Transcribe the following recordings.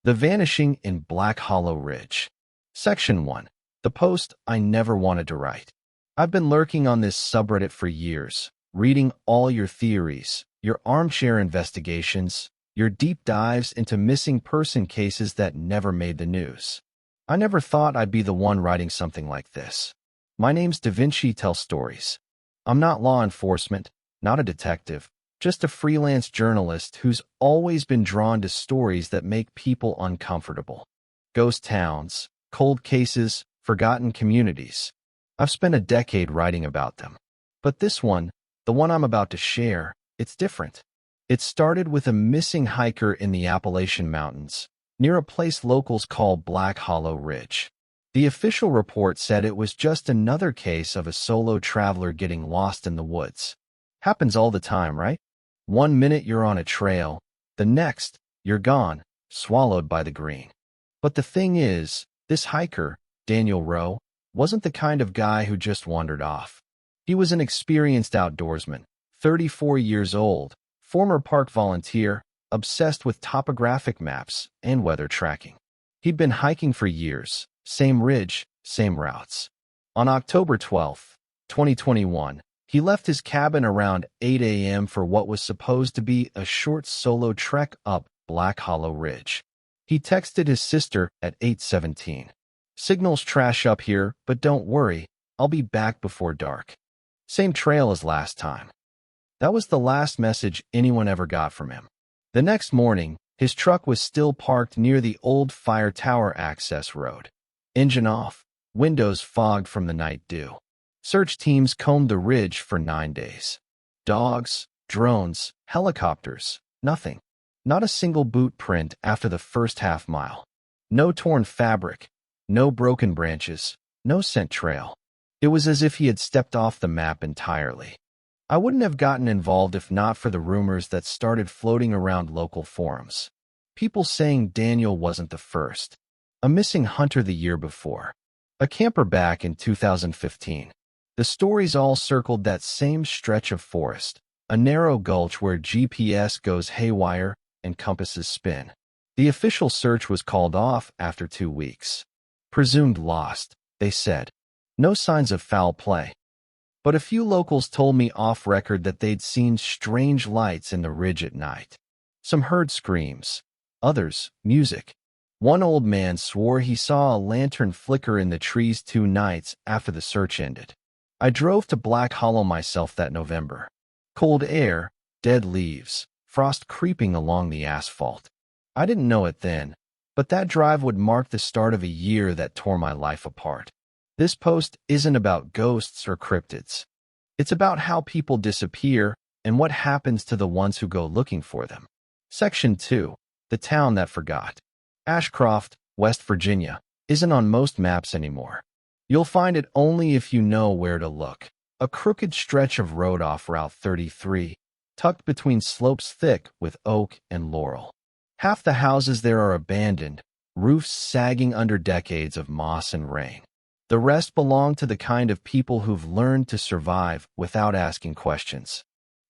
The Vanishing in Black Hollow Ridge. Section 1. The post I never wanted to write. I've been lurking on this subreddit for years, reading all your theories, your armchair investigations, your deep dives into missing person cases that never made the news. I never thought I'd be the one writing something like this. My name's DaVinci Tells Stories. I'm not law enforcement, not a detective, just a freelance journalist who's always been drawn to stories that make people uncomfortable. Ghost towns, cold cases, forgotten communities. I've spent a decade writing about them. But this one, the one I'm about to share, it's different. It started with a missing hiker in the Appalachian Mountains, near a place locals call Black Hollow Ridge. The official report said it was just another case of a solo traveler getting lost in the woods. Happens all the time, right? One minute you're on a trail, the next, you're gone, swallowed by the green. But the thing is, this hiker, Daniel Rowe, wasn't the kind of guy who just wandered off. He was an experienced outdoorsman, 34 years old, former park volunteer, obsessed with topographic maps and weather tracking. He'd been hiking for years, same ridge, same routes. On October 12, 2021, he left his cabin around 8 a.m. for what was supposed to be a short solo trek up Black Hollow Ridge. He texted his sister at 8:17. "Signal's trash up here, but don't worry, I'll be back before dark." Same trail as last time. That was the last message anyone ever got from him. The next morning, his truck was still parked near the old fire tower access road. Engine off, windows fogged from the night dew. Search teams combed the ridge for 9 days. Dogs, drones, helicopters, nothing. Not a single boot print after the first half mile. No torn fabric, no broken branches, no scent trail. It was as if he had stepped off the map entirely. I wouldn't have gotten involved if not for the rumors that started floating around local forums. People saying Daniel wasn't the first. A missing hunter the year before. A camper back in 2015. The stories all circled that same stretch of forest, a narrow gulch where GPS goes haywire and compasses spin. The official search was called off after 2 weeks. Presumed lost, they said. No signs of foul play. But a few locals told me off record that they'd seen strange lights in the ridge at night. Some heard screams. Others, music. One old man swore he saw a lantern flicker in the trees 2 nights after the search ended. I drove to Black Hollow myself that November. Cold air, dead leaves, frost creeping along the asphalt. I didn't know it then, but that drive would mark the start of a year that tore my life apart. This post isn't about ghosts or cryptids. It's about how people disappear and what happens to the ones who go looking for them. Section 2. The Town That Forgot. Ashcroft, West Virginia, isn't on most maps anymore. You'll find it only if you know where to look. A crooked stretch of road off Route 33, tucked between slopes thick with oak and laurel. Half the houses there are abandoned, roofs sagging under decades of moss and rain. The rest belong to the kind of people who've learned to survive without asking questions.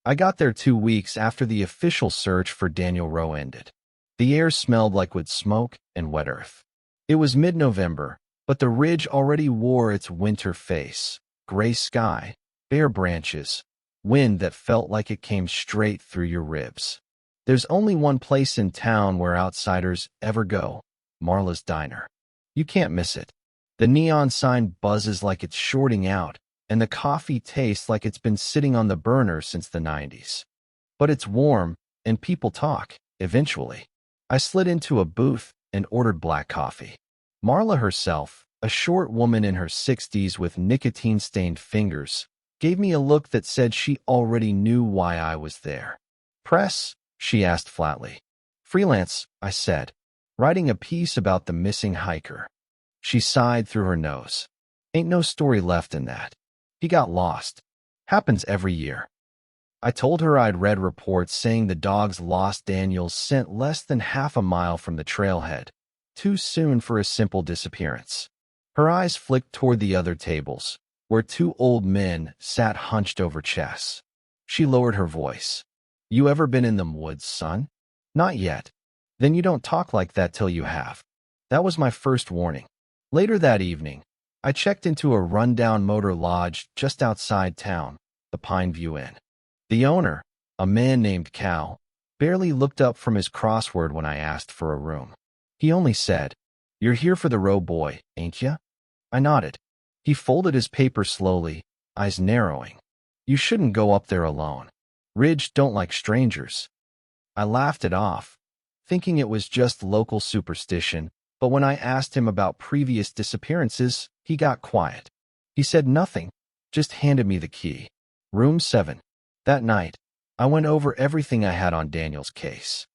I got there 2 weeks after the official search for Daniel Rowe ended. The air smelled like wood smoke and wet earth. It was mid-November, but the ridge already wore its winter face. Gray sky, bare branches, wind that felt like it came straight through your ribs. There's only one place in town where outsiders ever go, Marla's Diner. You can't miss it. The neon sign buzzes like it's shorting out, and the coffee tastes like it's been sitting on the burner since the 90s. But it's warm, and people talk, eventually. I slid into a booth and ordered black coffee. Marla herself, a short woman in her 60s with nicotine-stained fingers, gave me a look that said she already knew why I was there. "Press?" she asked flatly. "Freelance," I said, writing a piece about the missing hiker. She sighed through her nose. "Ain't no story left in that. He got lost. Happens every year." I told her I'd read reports saying the dogs lost Daniel's scent less than half a mile from the trailhead. Too soon for a simple disappearance. Her eyes flicked toward the other tables, where 2 old men sat hunched over chess. She lowered her voice. "You ever been in them woods, son?" "Not yet. Then you don't talk like that till you have. That was my first warning. Later that evening, I checked into a rundown motor lodge just outside town, the Pine View Inn. The owner, a man named Cal, barely looked up from his crossword when I asked for a room. He only said, "You're here for the row boy, ain't ya?" I nodded. He folded his paper slowly, eyes narrowing. "You shouldn't go up there alone. Ridge don't like strangers." I laughed it off, thinking it was just local superstition, but when I asked him about previous disappearances, he got quiet. He said nothing, just handed me the key. Room 7. That night, I went over everything I had on Daniel's case.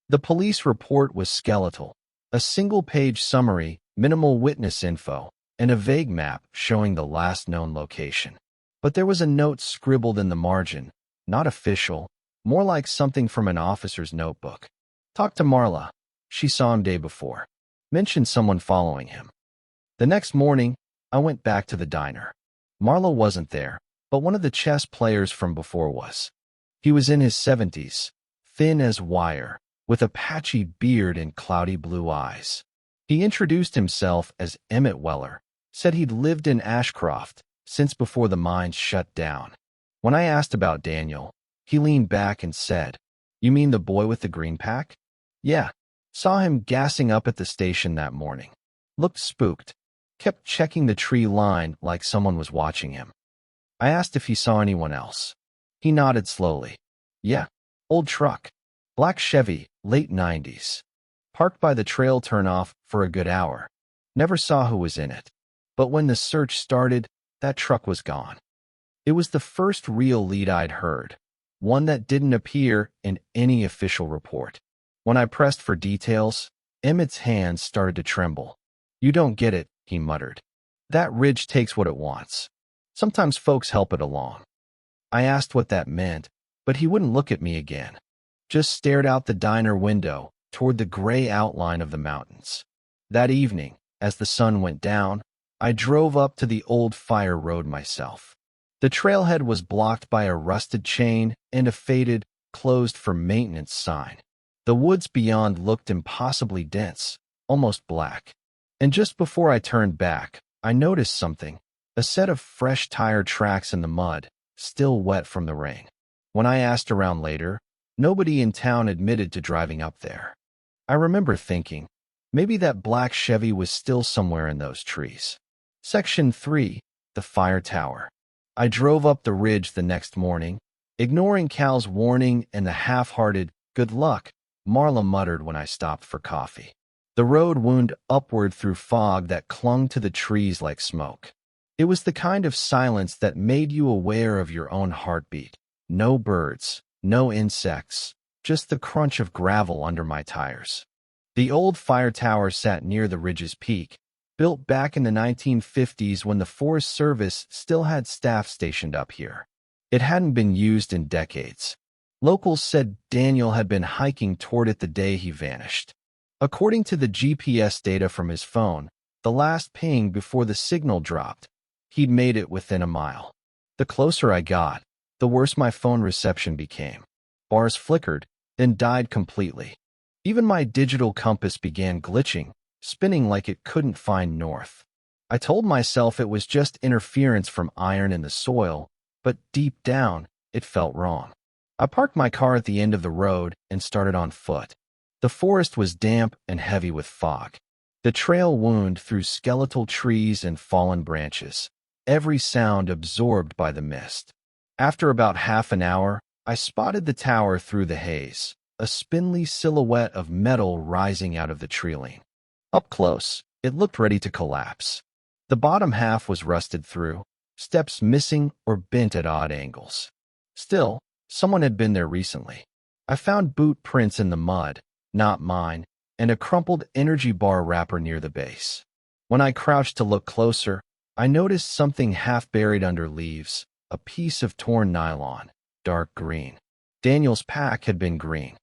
The police report was skeletal, a single-page summary, minimal witness info, and a vague map showing the last known location. But there was a note scribbled in the margin, not official, more like something from an officer's notebook. "Talk to Marla. She saw him day before." Mentioned someone following him. The next morning, I went back to the diner. Marla wasn't there, but one of the chess players from before was. He was in his 70s, thin as wire, with a patchy beard and cloudy blue eyes. He introduced himself as Emmett Weller, said he'd lived in Ashcroft since before the mines shut down. When I asked about Daniel, he leaned back and said, "You mean the boy with the green pack?" "Yeah. Saw him gassing up at the station that morning. Looked spooked. Kept checking the tree line like someone was watching him." I asked if he saw anyone else. He nodded slowly. "Yeah. Old truck. Black Chevy, late 90s. Parked by the trail turnoff for a good hour. Never saw who was in it. But when the search started, that truck was gone." It was the first real lead I'd heard, one that didn't appear in any official report. When I pressed for details, Emmett's hands started to tremble. "You don't get it," he muttered. "That ridge takes what it wants. Sometimes folks help it along." I asked what that meant, but he wouldn't look at me again. Just stared out the diner window toward the gray outline of the mountains. That evening, as the sun went down, I drove up to the old fire road myself. The trailhead was blocked by a rusted chain and a faded, "closed for maintenance" sign. The woods beyond looked impossibly dense, almost black. And just before I turned back, I noticed something, a set of fresh tire tracks in the mud, still wet from the rain. When I asked around later, nobody in town admitted to driving up there. I remember thinking, maybe that black Chevy was still somewhere in those trees. Section 3. The Fire Tower. I drove up the ridge the next morning, ignoring Cal's warning and the half-hearted, "Good luck," Marla muttered when I stopped for coffee. The road wound upward through fog that clung to the trees like smoke. It was the kind of silence that made you aware of your own heartbeat. No birds, no insects, just the crunch of gravel under my tires. The old fire tower sat near the ridge's peak, built back in the 1950s when the Forest Service still had staff stationed up here. It hadn't been used in decades. Locals said Daniel had been hiking toward it the day he vanished. According to the GPS data from his phone, the last ping before the signal dropped, he'd made it within a mile. The closer I got, the worse my phone reception became. Bars flickered, then died completely. Even my digital compass began glitching, spinning like it couldn't find north. I told myself it was just interference from iron in the soil, but deep down, it felt wrong. I parked my car at the end of the road and started on foot. The forest was damp and heavy with fog. The trail wound through skeletal trees and fallen branches, every sound absorbed by the mist. After about half an hour, I spotted the tower through the haze, a spindly silhouette of metal rising out of the tree-line. Up close, it looked ready to collapse. The bottom half was rusted through, steps missing or bent at odd angles. Still, someone had been there recently. I found boot prints in the mud, not mine, and a crumpled energy bar wrapper near the base. When I crouched to look closer, I noticed something half buried under leaves, a piece of torn nylon, dark green. Daniel's pack had been green.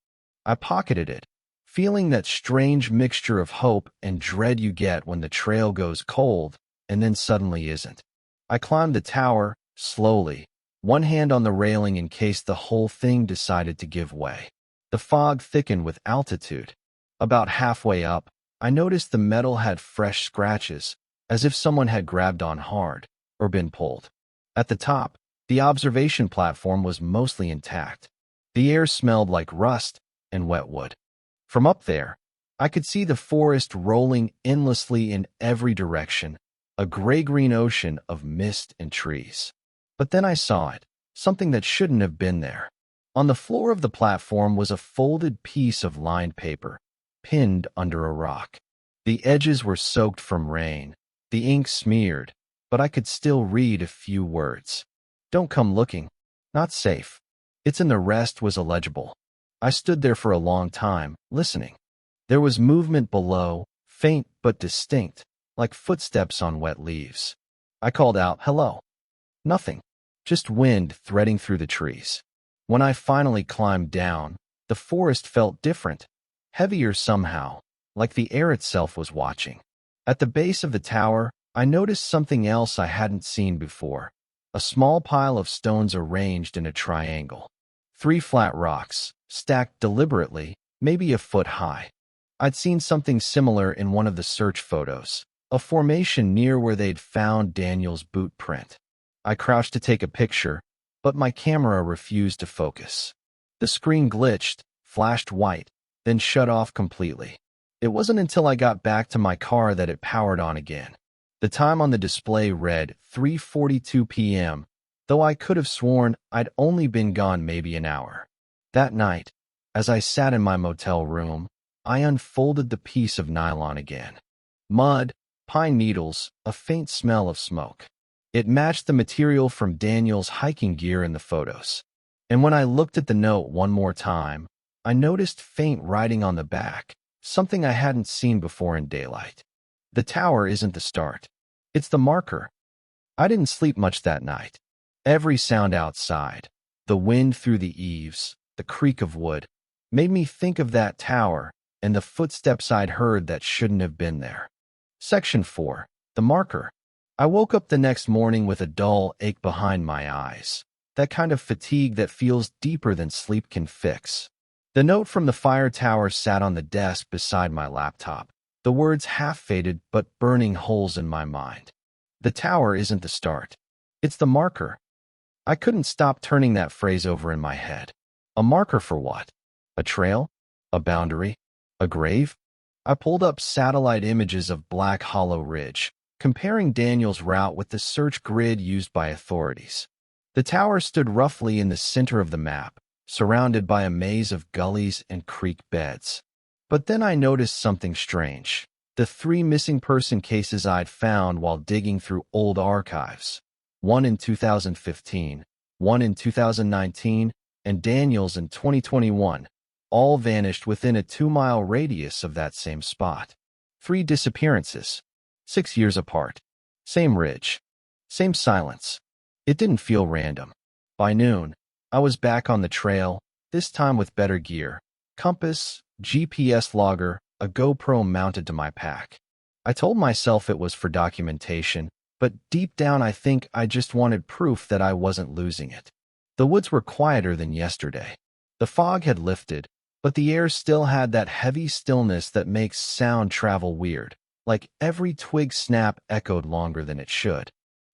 I pocketed it, feeling that strange mixture of hope and dread you get when the trail goes cold and then suddenly isn't. I climbed the tower, slowly, one hand on the railing in case the whole thing decided to give way. The fog thickened with altitude. About halfway up, I noticed the metal had fresh scratches, as if someone had grabbed on hard or been pulled. At the top, the observation platform was mostly intact. The air smelled like rust and wet wood. From up there, I could see the forest rolling endlessly in every direction, a gray-green ocean of mist and trees. But then I saw it, something that shouldn't have been there. On the floor of the platform was a folded piece of lined paper, pinned under a rock. The edges were soaked from rain, the ink smeared, but I could still read a few words. "Don't come looking. Not safe." It's in the rest was illegible. I stood there for a long time, listening. There was movement below, faint but distinct, like footsteps on wet leaves. I called out, "Hello." Nothing. Just wind threading through the trees. When I finally climbed down, the forest felt different, heavier somehow, like the air itself was watching. At the base of the tower, I noticed something else I hadn't seen before. A small pile of stones arranged in a triangle. 3 flat rocks, stacked deliberately, maybe a foot high. I'd seen something similar in one of the search photos, a formation near where they'd found Daniel's boot print. I crouched to take a picture, but my camera refused to focus. The screen glitched, flashed white, then shut off completely. It wasn't until I got back to my car that it powered on again. The time on the display read 3:42 p.m., though I could have sworn I'd only been gone maybe an hour. That night, as I sat in my motel room, I unfolded the piece of nylon again. Mud, pine needles, a faint smell of smoke. It matched the material from Daniel's hiking gear in the photos. And when I looked at the note one more time, I noticed faint writing on the back, something I hadn't seen before in daylight. The tower isn't the start. It's the marker. I didn't sleep much that night. Every sound outside, the wind through the eaves, the creak of wood, made me think of that tower and the footsteps I'd heard that shouldn't have been there. Section 4. The marker. I woke up the next morning with a dull ache behind my eyes, that kind of fatigue that feels deeper than sleep can fix. The note from the fire tower sat on the desk beside my laptop, the words half-faded but burning holes in my mind. The tower isn't the start. It's the marker. I couldn't stop turning that phrase over in my head. A marker for what? A trail? A boundary? A grave? I pulled up satellite images of Black Hollow Ridge, comparing Daniel's route with the search grid used by authorities. The tower stood roughly in the center of the map, surrounded by a maze of gullies and creek beds. But then I noticed something strange. The 3 missing person cases I'd found while digging through old archives. One in 2015, one in 2019, and Daniel's in 2021, all vanished within a 2-mile radius of that same spot. 3 disappearances, 6 years apart. Same ridge, same silence. It didn't feel random. By noon, I was back on the trail, this time with better gear. Compass, GPS logger, a GoPro mounted to my pack. I told myself it was for documentation, but deep down I think I just wanted proof that I wasn't losing it. The woods were quieter than yesterday. The fog had lifted, but the air still had that heavy stillness that makes sound travel weird, like every twig snap echoed longer than it should.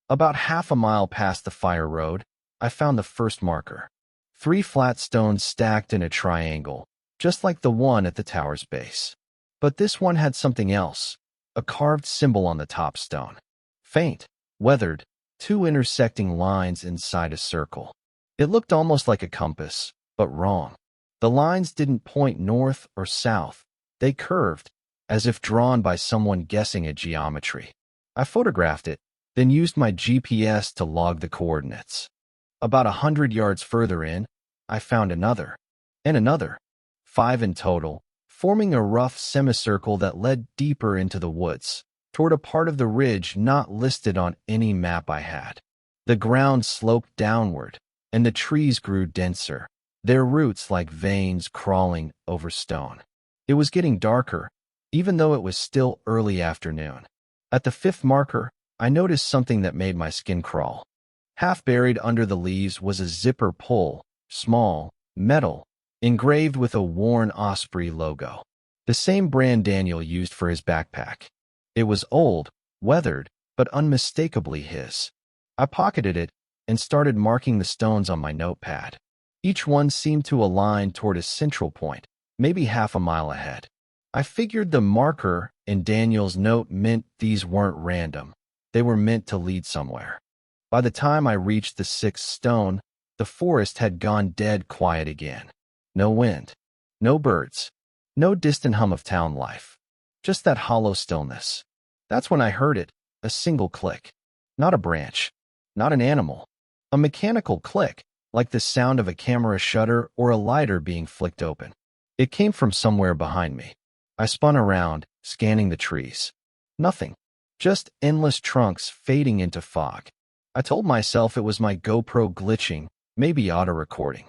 About half a mile past the fire road, I found the first marker. 3 flat stones stacked in a triangle, just like the one at the tower's base. But this one had something else, a carved symbol on the top stone. Faint, weathered, 2 intersecting lines inside a circle. It looked almost like a compass, but wrong. The lines didn't point north or south. They curved, as if drawn by someone guessing at geometry. I photographed it, then used my GPS to log the coordinates. About 100 yards further in, I found another, and another. 5 in total, forming a rough semicircle that led deeper into the woods, toward a part of the ridge not listed on any map I had. The ground sloped downward, and the trees grew denser, their roots like veins crawling over stone. It was getting darker, even though it was still early afternoon. At the 5th marker, I noticed something that made my skin crawl. Half buried under the leaves was a zipper pull, small, metal, engraved with a worn osprey logo. The same brand Daniel used for his backpack. It was old, weathered, but unmistakably his. I pocketed it and started marking the stones on my notepad. Each one seemed to align toward a central point, maybe half a mile ahead. I figured the marker in Daniel's note meant these weren't random. They were meant to lead somewhere. By the time I reached the sixth stone, the forest had gone dead quiet again. No wind, no birds, no distant hum of town life. Just that hollow stillness. That's when I heard it, a single click. Not a branch, not an animal. A mechanical click, like the sound of a camera shutter or a lighter being flicked open. It came from somewhere behind me. I spun around, scanning the trees. Nothing. Just endless trunks fading into fog. I told myself it was my GoPro glitching, maybe auto-recording.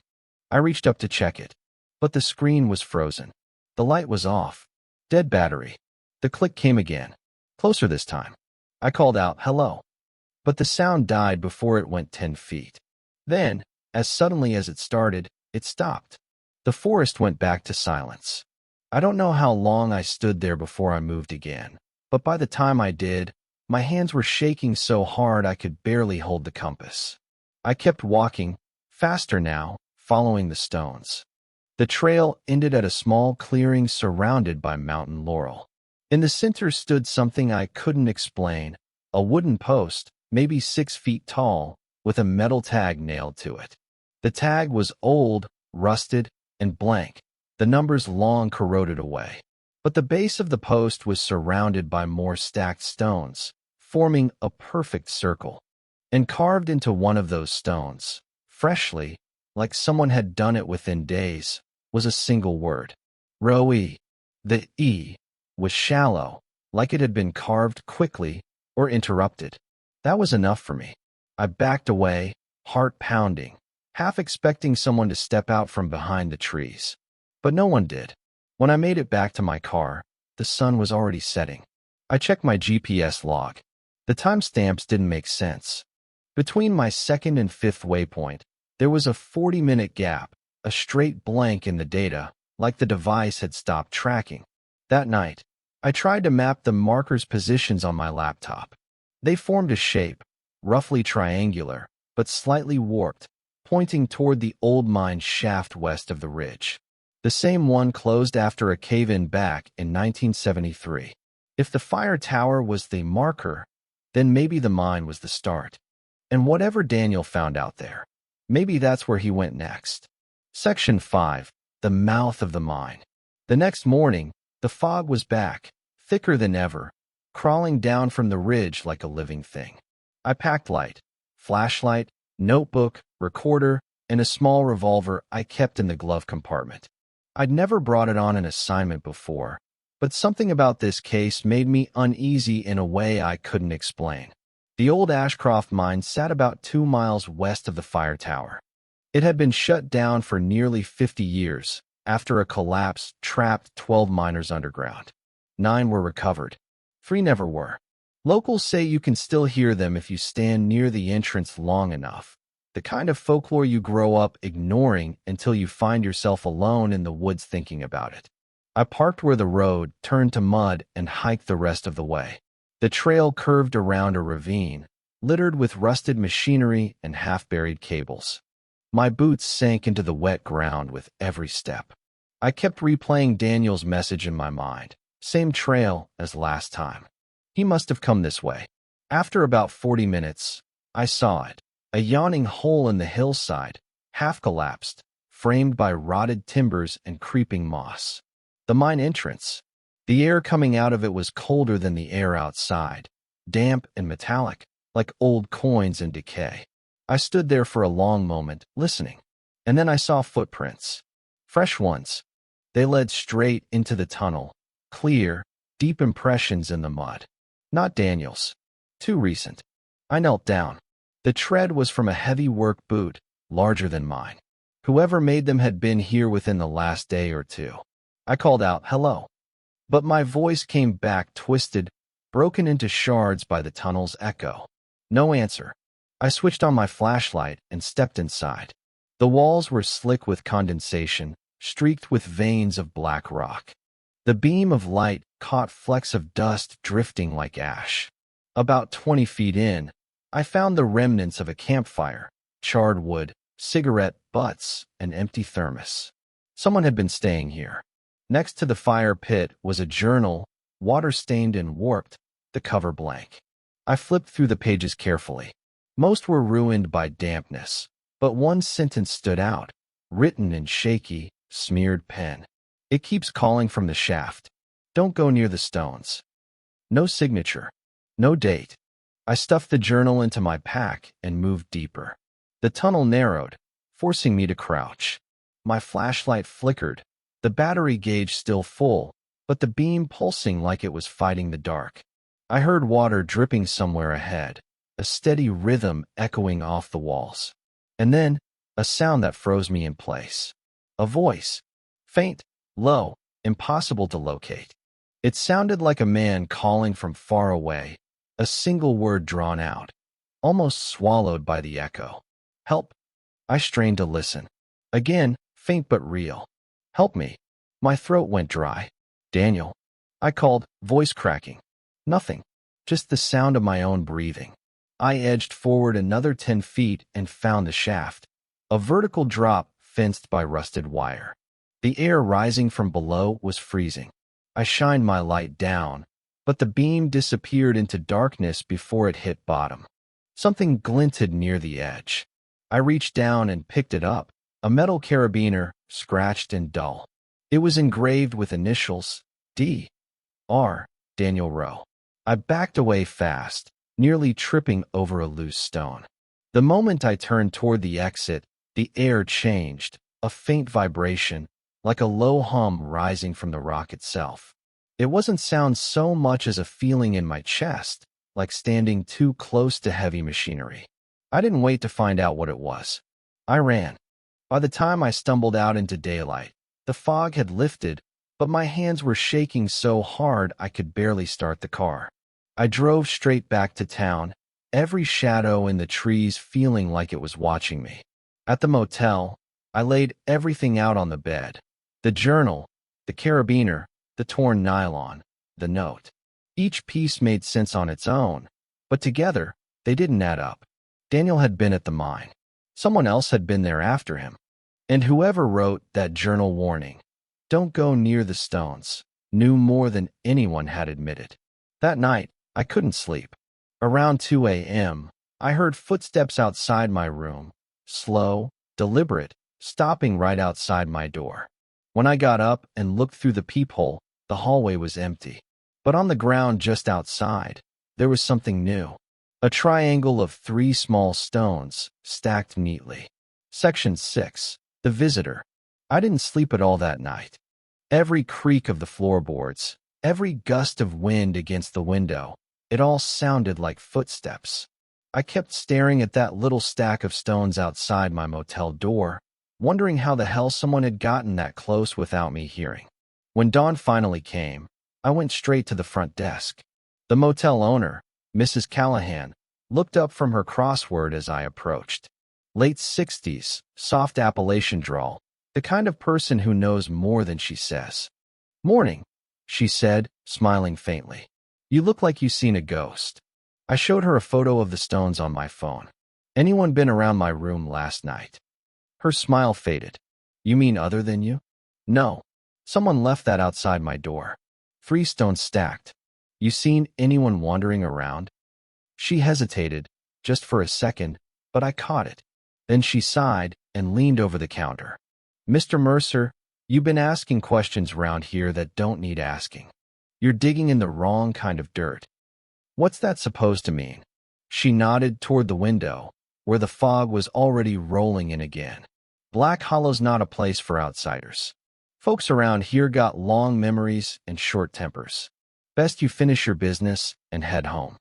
I reached up to check it, but the screen was frozen. The light was off. Dead battery. The click came again. Closer this time. I called out, "Hello." But the sound died before it went 10 feet. Then, as suddenly as it started, it stopped. The forest went back to silence. I don't know how long I stood there before I moved again, but by the time I did, my hands were shaking so hard I could barely hold the compass. I kept walking, faster now, following the stones. The trail ended at a small clearing surrounded by mountain laurel. In the center stood something I couldn't explain, a wooden post, maybe 6 feet tall, with a metal tag nailed to it. The tag was old, rusted, and blank, the numbers long corroded away. But the base of the post was surrounded by more stacked stones, forming a perfect circle. And carved into one of those stones, freshly, like someone had done it within days, was a single word. Roe. The E was shallow, like it had been carved quickly or interrupted. That was enough for me. I backed away, heart pounding, half expecting someone to step out from behind the trees. But no one did. When I made it back to my car, the sun was already setting. I checked my GPS log. The timestamps didn't make sense. Between my second and fifth waypoint, there was a 40-minute gap, a straight blank in the data, like the device had stopped tracking. That night, I tried to map the markers' positions on my laptop. They formed a shape, roughly triangular, but slightly warped, pointing toward the old mine shaft west of the ridge. The same one closed after a cave-in back in 1973. If the fire tower was the marker, then maybe the mine was the start. And whatever Daniel found out there, maybe that's where he went next. Section 5. The mouth of the mine. The next morning, the fog was back, thicker than ever, crawling down from the ridge like a living thing. I packed light, flashlight, notebook, recorder, and a small revolver I kept in the glove compartment. I'd never brought it on an assignment before, but something about this case made me uneasy in a way I couldn't explain. The old Ashcroft mine sat about 2 miles west of the fire tower. It had been shut down for nearly 50 years. After a collapse, trapped 12 miners underground. 9 were recovered. 3 never were. Locals say you can still hear them if you stand near the entrance long enough. The kind of folklore you grow up ignoring until you find yourself alone in the woods thinking about it. I parked where the road turned to mud and hiked the rest of the way. The trail curved around a ravine, littered with rusted machinery and half-buried cables. My boots sank into the wet ground with every step. I kept replaying Daniel's message in my mind. Same trail as last time. He must have come this way. After about 40 minutes, I saw it. A yawning hole in the hillside, half collapsed, framed by rotted timbers and creeping moss. The mine entrance. The air coming out of it was colder than the air outside, damp and metallic, like old coins in decay. I stood there for a long moment, listening, and then I saw footprints. Fresh ones. They led straight into the tunnel, clear, deep impressions in the mud. Not Daniel's. Too recent. I knelt down. The tread was from a heavy work boot, larger than mine. Whoever made them had been here within the last day or two. I called out, "Hello." But my voice came back twisted, broken into shards by the tunnel's echo. No answer. I switched on my flashlight and stepped inside. The walls were slick with condensation, streaked with veins of black rock. The beam of light caught flecks of dust drifting like ash. About 20 feet in, I found the remnants of a campfire, charred wood, cigarette butts, and empty thermos. Someone had been staying here. Next to the fire pit was a journal, water-stained and warped, the cover blank. I flipped through the pages carefully. Most were ruined by dampness, but one sentence stood out, written in shaky, smeared pen. It keeps calling from the shaft. Don't go near the stones. No signature. No date. I stuffed the journal into my pack and moved deeper. The tunnel narrowed, forcing me to crouch. My flashlight flickered, the battery gauge still full, but the beam pulsing like it was fighting the dark. I heard water dripping somewhere ahead, a steady rhythm echoing off the walls. And then, a sound that froze me in place. A voice. Faint, low, impossible to locate. It sounded like a man calling from far away, a single word drawn out, almost swallowed by the echo. Help. I strained to listen. Again, faint but real. Help me. My throat went dry. Daniel. I called, voice cracking. Nothing. Just the sound of my own breathing. I edged forward another 10 feet and found the shaft. A vertical drop fenced by rusted wire. The air rising from below was freezing. I shined my light down, but the beam disappeared into darkness before it hit bottom. Something glinted near the edge. I reached down and picked it up, a metal carabiner, scratched and dull. It was engraved with initials, D. R. Daniel Rowe. I backed away fast, nearly tripping over a loose stone. The moment I turned toward the exit, the air changed, a faint vibration, like a low hum rising from the rock itself. It wasn't sound so much as a feeling in my chest, like standing too close to heavy machinery. I didn't wait to find out what it was. I ran. By the time I stumbled out into daylight, the fog had lifted, but my hands were shaking so hard I could barely start the car. I drove straight back to town, every shadow in the trees feeling like it was watching me. At the motel, I laid everything out on the bed. The journal, the carabiner, the torn nylon, the note. Each piece made sense on its own, but together, they didn't add up. Daniel had been at the mine. Someone else had been there after him. And whoever wrote that journal warning, "Don't go near the stones," knew more than anyone had admitted. That night, I couldn't sleep. Around 2 a.m., I heard footsteps outside my room, slow, deliberate, stopping right outside my door. When I got up and looked through the peephole, the hallway was empty. But on the ground just outside, there was something new. A triangle of 3 small stones, stacked neatly. Section 6. The Visitor. I didn't sleep at all that night. Every creak of the floorboards, every gust of wind against the window, it all sounded like footsteps. I kept staring at that little stack of stones outside my motel door, wondering how the hell someone had gotten that close without me hearing. When dawn finally came, I went straight to the front desk. The motel owner, Mrs. Callahan, looked up from her crossword as I approached. Late 60s, soft Appalachian drawl, the kind of person who knows more than she says. "Morning," she said, smiling faintly. "You look like you've seen a ghost." I showed her a photo of the stones on my phone. "Anyone been around my room last night?" Her smile faded. "You mean other than you?" "No. Someone left that outside my door. 3 stones stacked. You seen anyone wandering around?" She hesitated, just for a second, but I caught it. Then she sighed and leaned over the counter. "Mr. Mercer, you've been asking questions round here that don't need asking. You're digging in the wrong kind of dirt." "What's that supposed to mean?" She nodded toward the window, where the fog was already rolling in again. "Black Hollow's not a place for outsiders. Folks around here got long memories and short tempers. Best you finish your business and head home."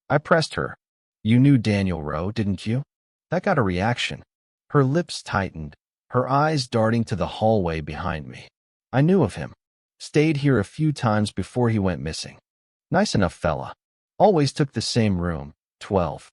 I pressed her. "You knew Daniel Rowe, didn't you?" That got a reaction. Her lips tightened, her eyes darting to the hallway behind me. "I knew of him. Stayed here a few times before he went missing. Nice enough fella. Always took the same room, 12.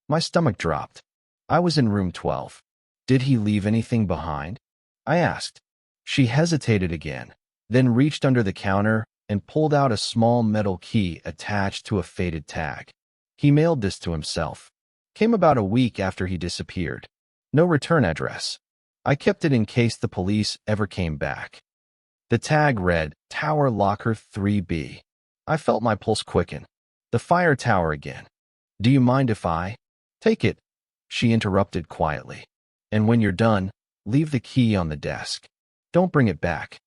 My stomach dropped. I was in room 12. "Did he leave anything behind?" I asked. She hesitated again, then reached under the counter and pulled out a small metal key attached to a faded tag. He mailed this to himself. Came about a week after he disappeared. No return address. I kept it in case the police ever came back. The tag read, Tower Locker 3B. I felt my pulse quicken. The fire tower again. Do you mind if I take it? She interrupted quietly. And when you're done, leave the key on the desk. Don't bring it back.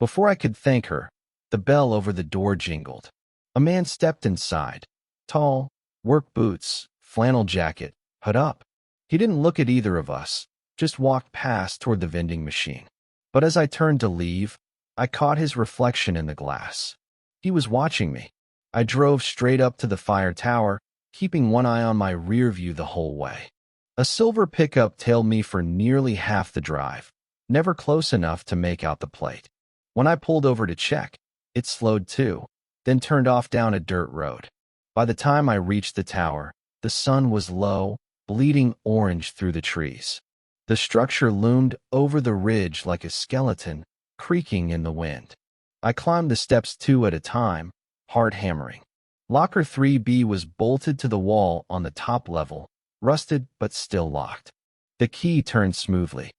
Before I could thank her, the bell over the door jingled. A man stepped inside. Tall, work boots, flannel jacket, hood up. He didn't look at either of us, just walked past toward the vending machine. But as I turned to leave, I caught his reflection in the glass. He was watching me. I drove straight up to the fire tower, keeping one eye on my rear view the whole way. A silver pickup tailed me for nearly half the drive, never close enough to make out the plate. When I pulled over to check, it slowed too, then turned off down a dirt road. By the time I reached the tower, the sun was low, bleeding orange through the trees. The structure loomed over the ridge like a skeleton, creaking in the wind. I climbed the steps 2 at a time, heart hammering. Locker 3B was bolted to the wall on the top level, rusted but still locked. The key turned smoothly.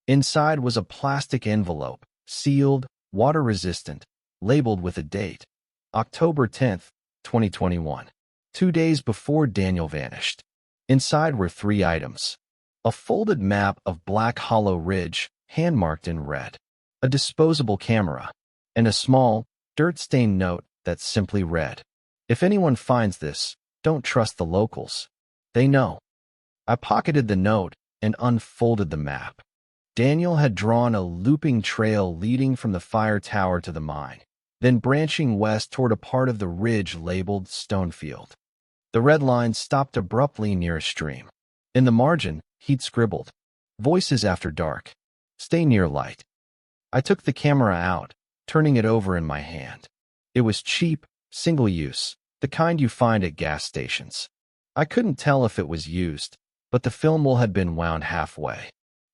Inside was a plastic envelope, sealed, water-resistant, labeled with a date. October 10th, 2021. 2 days before Daniel vanished. Inside were 3 items. A folded map of Black Hollow Ridge, hand-marked in red. A disposable camera. And a small, dirt-stained note that simply read, If anyone finds this, don't trust the locals. They know. I pocketed the note and unfolded the map. Daniel had drawn a looping trail leading from the fire tower to the mine, then branching west toward a part of the ridge labeled Stonefield. The red line stopped abruptly near a stream. In the margin, he'd scribbled, Voices after dark. Stay near light. I took the camera out, turning it over in my hand. It was cheap, single-use, the kind you find at gas stations. I couldn't tell if it was used, but the film roll had been wound halfway.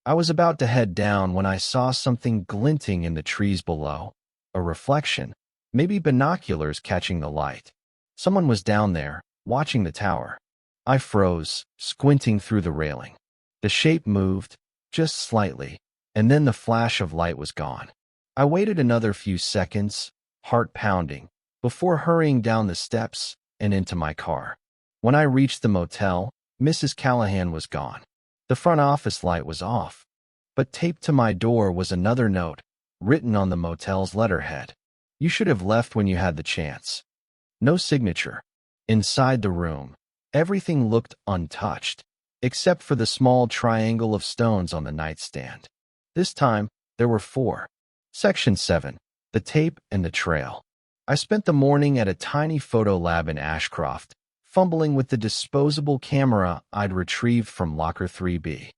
I was about to head down when I saw something glinting in the trees below. A reflection, maybe binoculars catching the light. Someone was down there, watching the tower. I froze, squinting through the railing. The shape moved, just slightly, and then the flash of light was gone. I waited another few seconds, heart pounding, before hurrying down the steps and into my car. When I reached the motel, Mrs. Callahan was gone. The front office light was off, but taped to my door was another note, written on the motel's letterhead. You should have left when you had the chance. No signature. Inside the room, everything looked untouched, except for the small triangle of stones on the nightstand. This time, there were 4. Section 7. The tape and the trail. I spent the morning at a tiny photo lab in Ashcroft, fumbling with the disposable camera I'd retrieved from Locker 3B.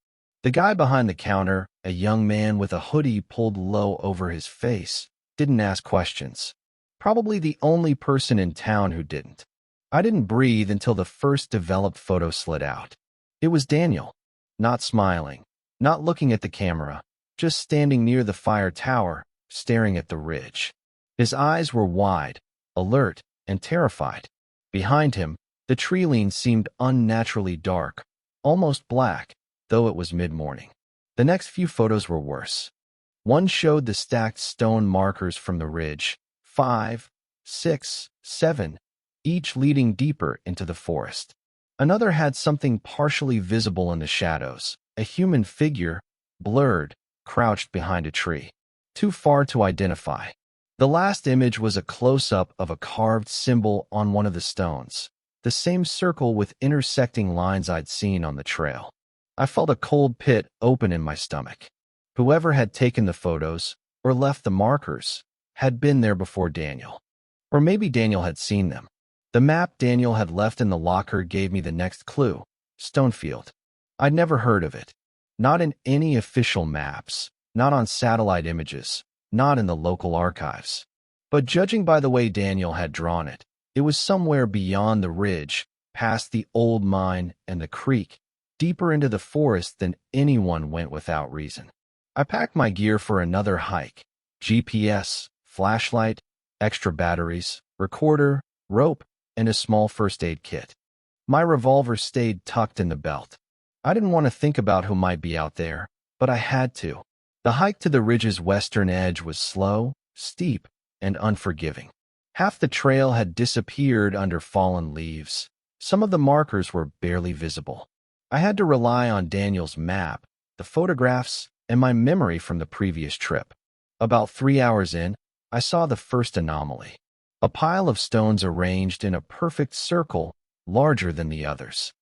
The guy behind the counter, a young man with a hoodie pulled low over his face, didn't ask questions. Probably the only person in town who didn't. I didn't breathe until the first developed photo slid out. It was Daniel, not smiling, not looking at the camera, just standing near the fire tower, staring at the ridge. His eyes were wide, alert, and terrified. Behind him, the tree line seemed unnaturally dark, almost black, though it was mid-morning. The next few photos were worse. One showed the stacked stone markers from the ridge, 5, 6, 7, each leading deeper into the forest. Another had something partially visible in the shadows, a human figure, blurred, crouched behind a tree. Too far to identify. The last image was a close-up of a carved symbol on one of the stones, the same circle with intersecting lines I'd seen on the trail. I felt a cold pit open in my stomach. Whoever had taken the photos, or left the markers, had been there before Daniel. Or maybe Daniel had seen them. The map Daniel had left in the locker gave me the next clue, Stonefield. I'd never heard of it. Not in any official maps, not on satellite images, not in the local archives. But judging by the way Daniel had drawn it, it was somewhere beyond the ridge, past the old mine and the creek, deeper into the forest than anyone went without reason. I packed my gear for another hike. GPS, flashlight, extra batteries, recorder, rope, and a small first aid kit. My revolver stayed tucked in the belt. I didn't want to think about who might be out there, but I had to. The hike to the ridge's western edge was slow, steep, and unforgiving. Half the trail had disappeared under fallen leaves. Some of the markers were barely visible. I had to rely on Daniel's map, the photographs, and my memory from the previous trip. About 3 hours in, I saw the first anomaly. A pile of stones arranged in a perfect circle, larger than the others.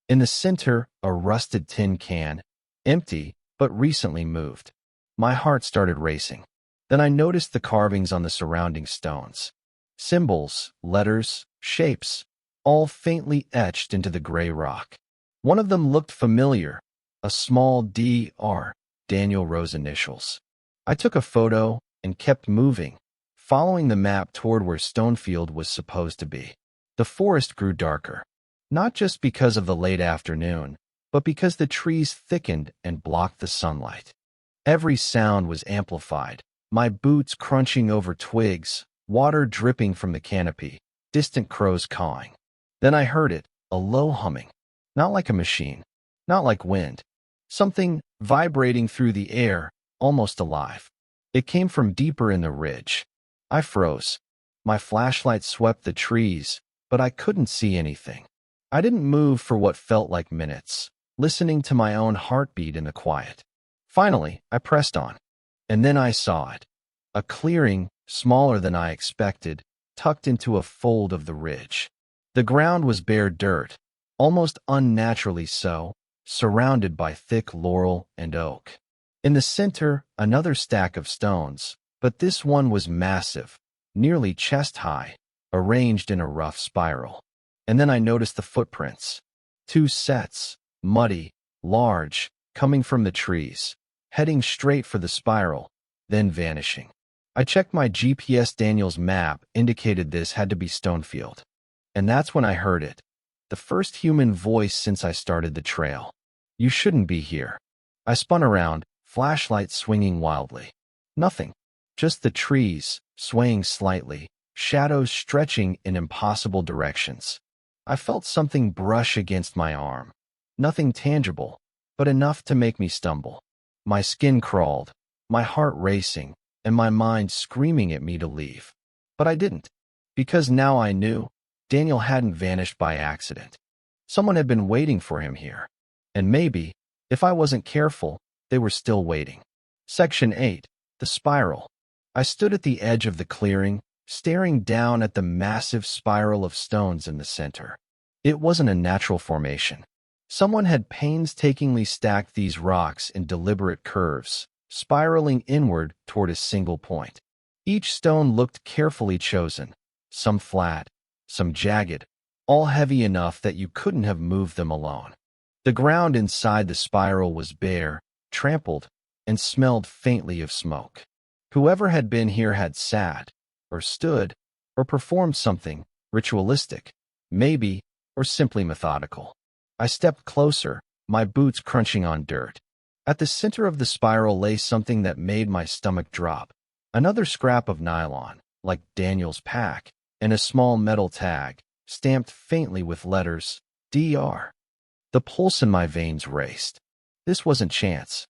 In the center, a rusted tin can, empty, but recently moved. My heart started racing. Then I noticed the carvings on the surrounding stones. Symbols, letters, shapes, all faintly etched into the gray rock. One of them looked familiar, a small D.R., Daniel Rose initials. I took a photo and kept moving, following the map toward where Stonefield was supposed to be. The forest grew darker, not just because of the late afternoon, but because the trees thickened and blocked the sunlight. Every sound was amplified, my boots crunching over twigs, water dripping from the canopy, distant crows cawing. Then I heard it, a low humming. Not like a machine, not like wind. Something vibrating through the air, almost alive. It came from deeper in the ridge. I froze. My flashlight swept the trees, but I couldn't see anything. I didn't move for what felt like minutes, listening to my own heartbeat in the quiet. Finally, I pressed on. And then I saw it. A clearing, smaller than I expected, tucked into a fold of the ridge. The ground was bare dirt, almost unnaturally so, surrounded by thick laurel and oak. In the center, another stack of stones, but this one was massive, nearly chest-high, arranged in a rough spiral. And then I noticed the footprints. 2 sets, muddy, large, coming from the trees, heading straight for the spiral, then vanishing. I checked my GPS. Daniel's map indicated this had to be Stonefield. And that's when I heard it. The first human voice since I started the trail. You shouldn't be here. I spun around, flashlight swinging wildly. Nothing. Just the trees, swaying slightly, shadows stretching in impossible directions. I felt something brush against my arm. Nothing tangible, but enough to make me stumble. My skin crawled, my heart racing, and my mind screaming at me to leave. But I didn't. Because now I knew Daniel hadn't vanished by accident. Someone had been waiting for him here. And maybe, if I wasn't careful, they were still waiting. Section 8. The Spiral. I stood at the edge of the clearing, staring down at the massive spiral of stones in the center. It wasn't a natural formation. Someone had painstakingly stacked these rocks in deliberate curves, spiraling inward toward a single point. Each stone looked carefully chosen, some flat, some jagged, all heavy enough that you couldn't have moved them alone. The ground inside the spiral was bare, trampled, and smelled faintly of smoke. Whoever had been here had sat, or stood, or performed something ritualistic, maybe, or simply methodical. I stepped closer, my boots crunching on dirt. At the center of the spiral lay something that made my stomach drop. Another scrap of nylon, like Daniel's pack, and a small metal tag, stamped faintly with letters, DR. The pulse in my veins raced. This wasn't chance.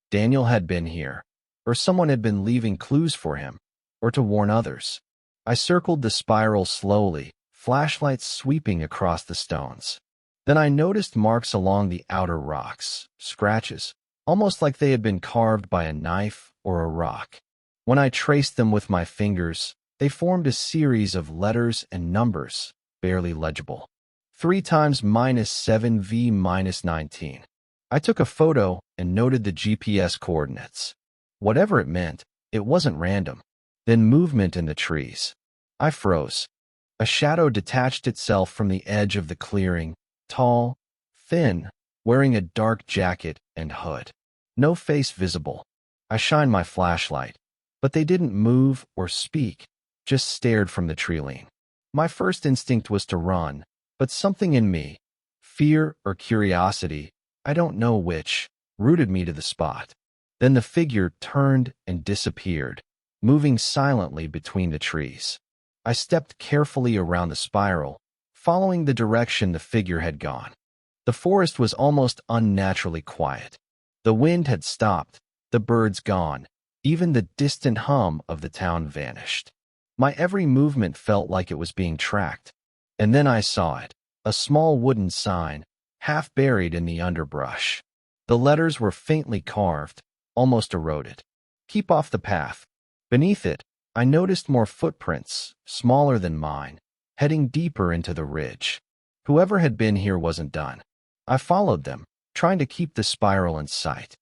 Daniel had been here, or someone had been leaving clues for him, or to warn others. I circled the spiral slowly, flashlights sweeping across the stones. Then I noticed marks along the outer rocks, scratches, almost like they had been carved by a knife or a rock. When I traced them with my fingers, they formed a series of letters and numbers, barely legible. 3 times -7V -19. I took a photo and noted the GPS coordinates. Whatever it meant, it wasn't random. Then movement in the trees. I froze. A shadow detached itself from the edge of the clearing, tall, thin, wearing a dark jacket and hood. No face visible. I shined my flashlight, but they didn't move or speak, just stared from the treeline. My first instinct was to run, but something in me, fear or curiosity, I don't know which, rooted me to the spot. Then the figure turned and disappeared, moving silently between the trees. I stepped carefully around the spiral, following the direction the figure had gone. The forest was almost unnaturally quiet. The wind had stopped, the birds gone, even the distant hum of the town vanished. My every movement felt like it was being tracked. And then I saw it, a small wooden sign, half buried in the underbrush. The letters were faintly carved, almost eroded. "Keep off the path." Beneath it, I noticed more footprints, smaller than mine, heading deeper into the ridge. Whoever had been here wasn't done. I followed them, trying to keep the spiral in sight.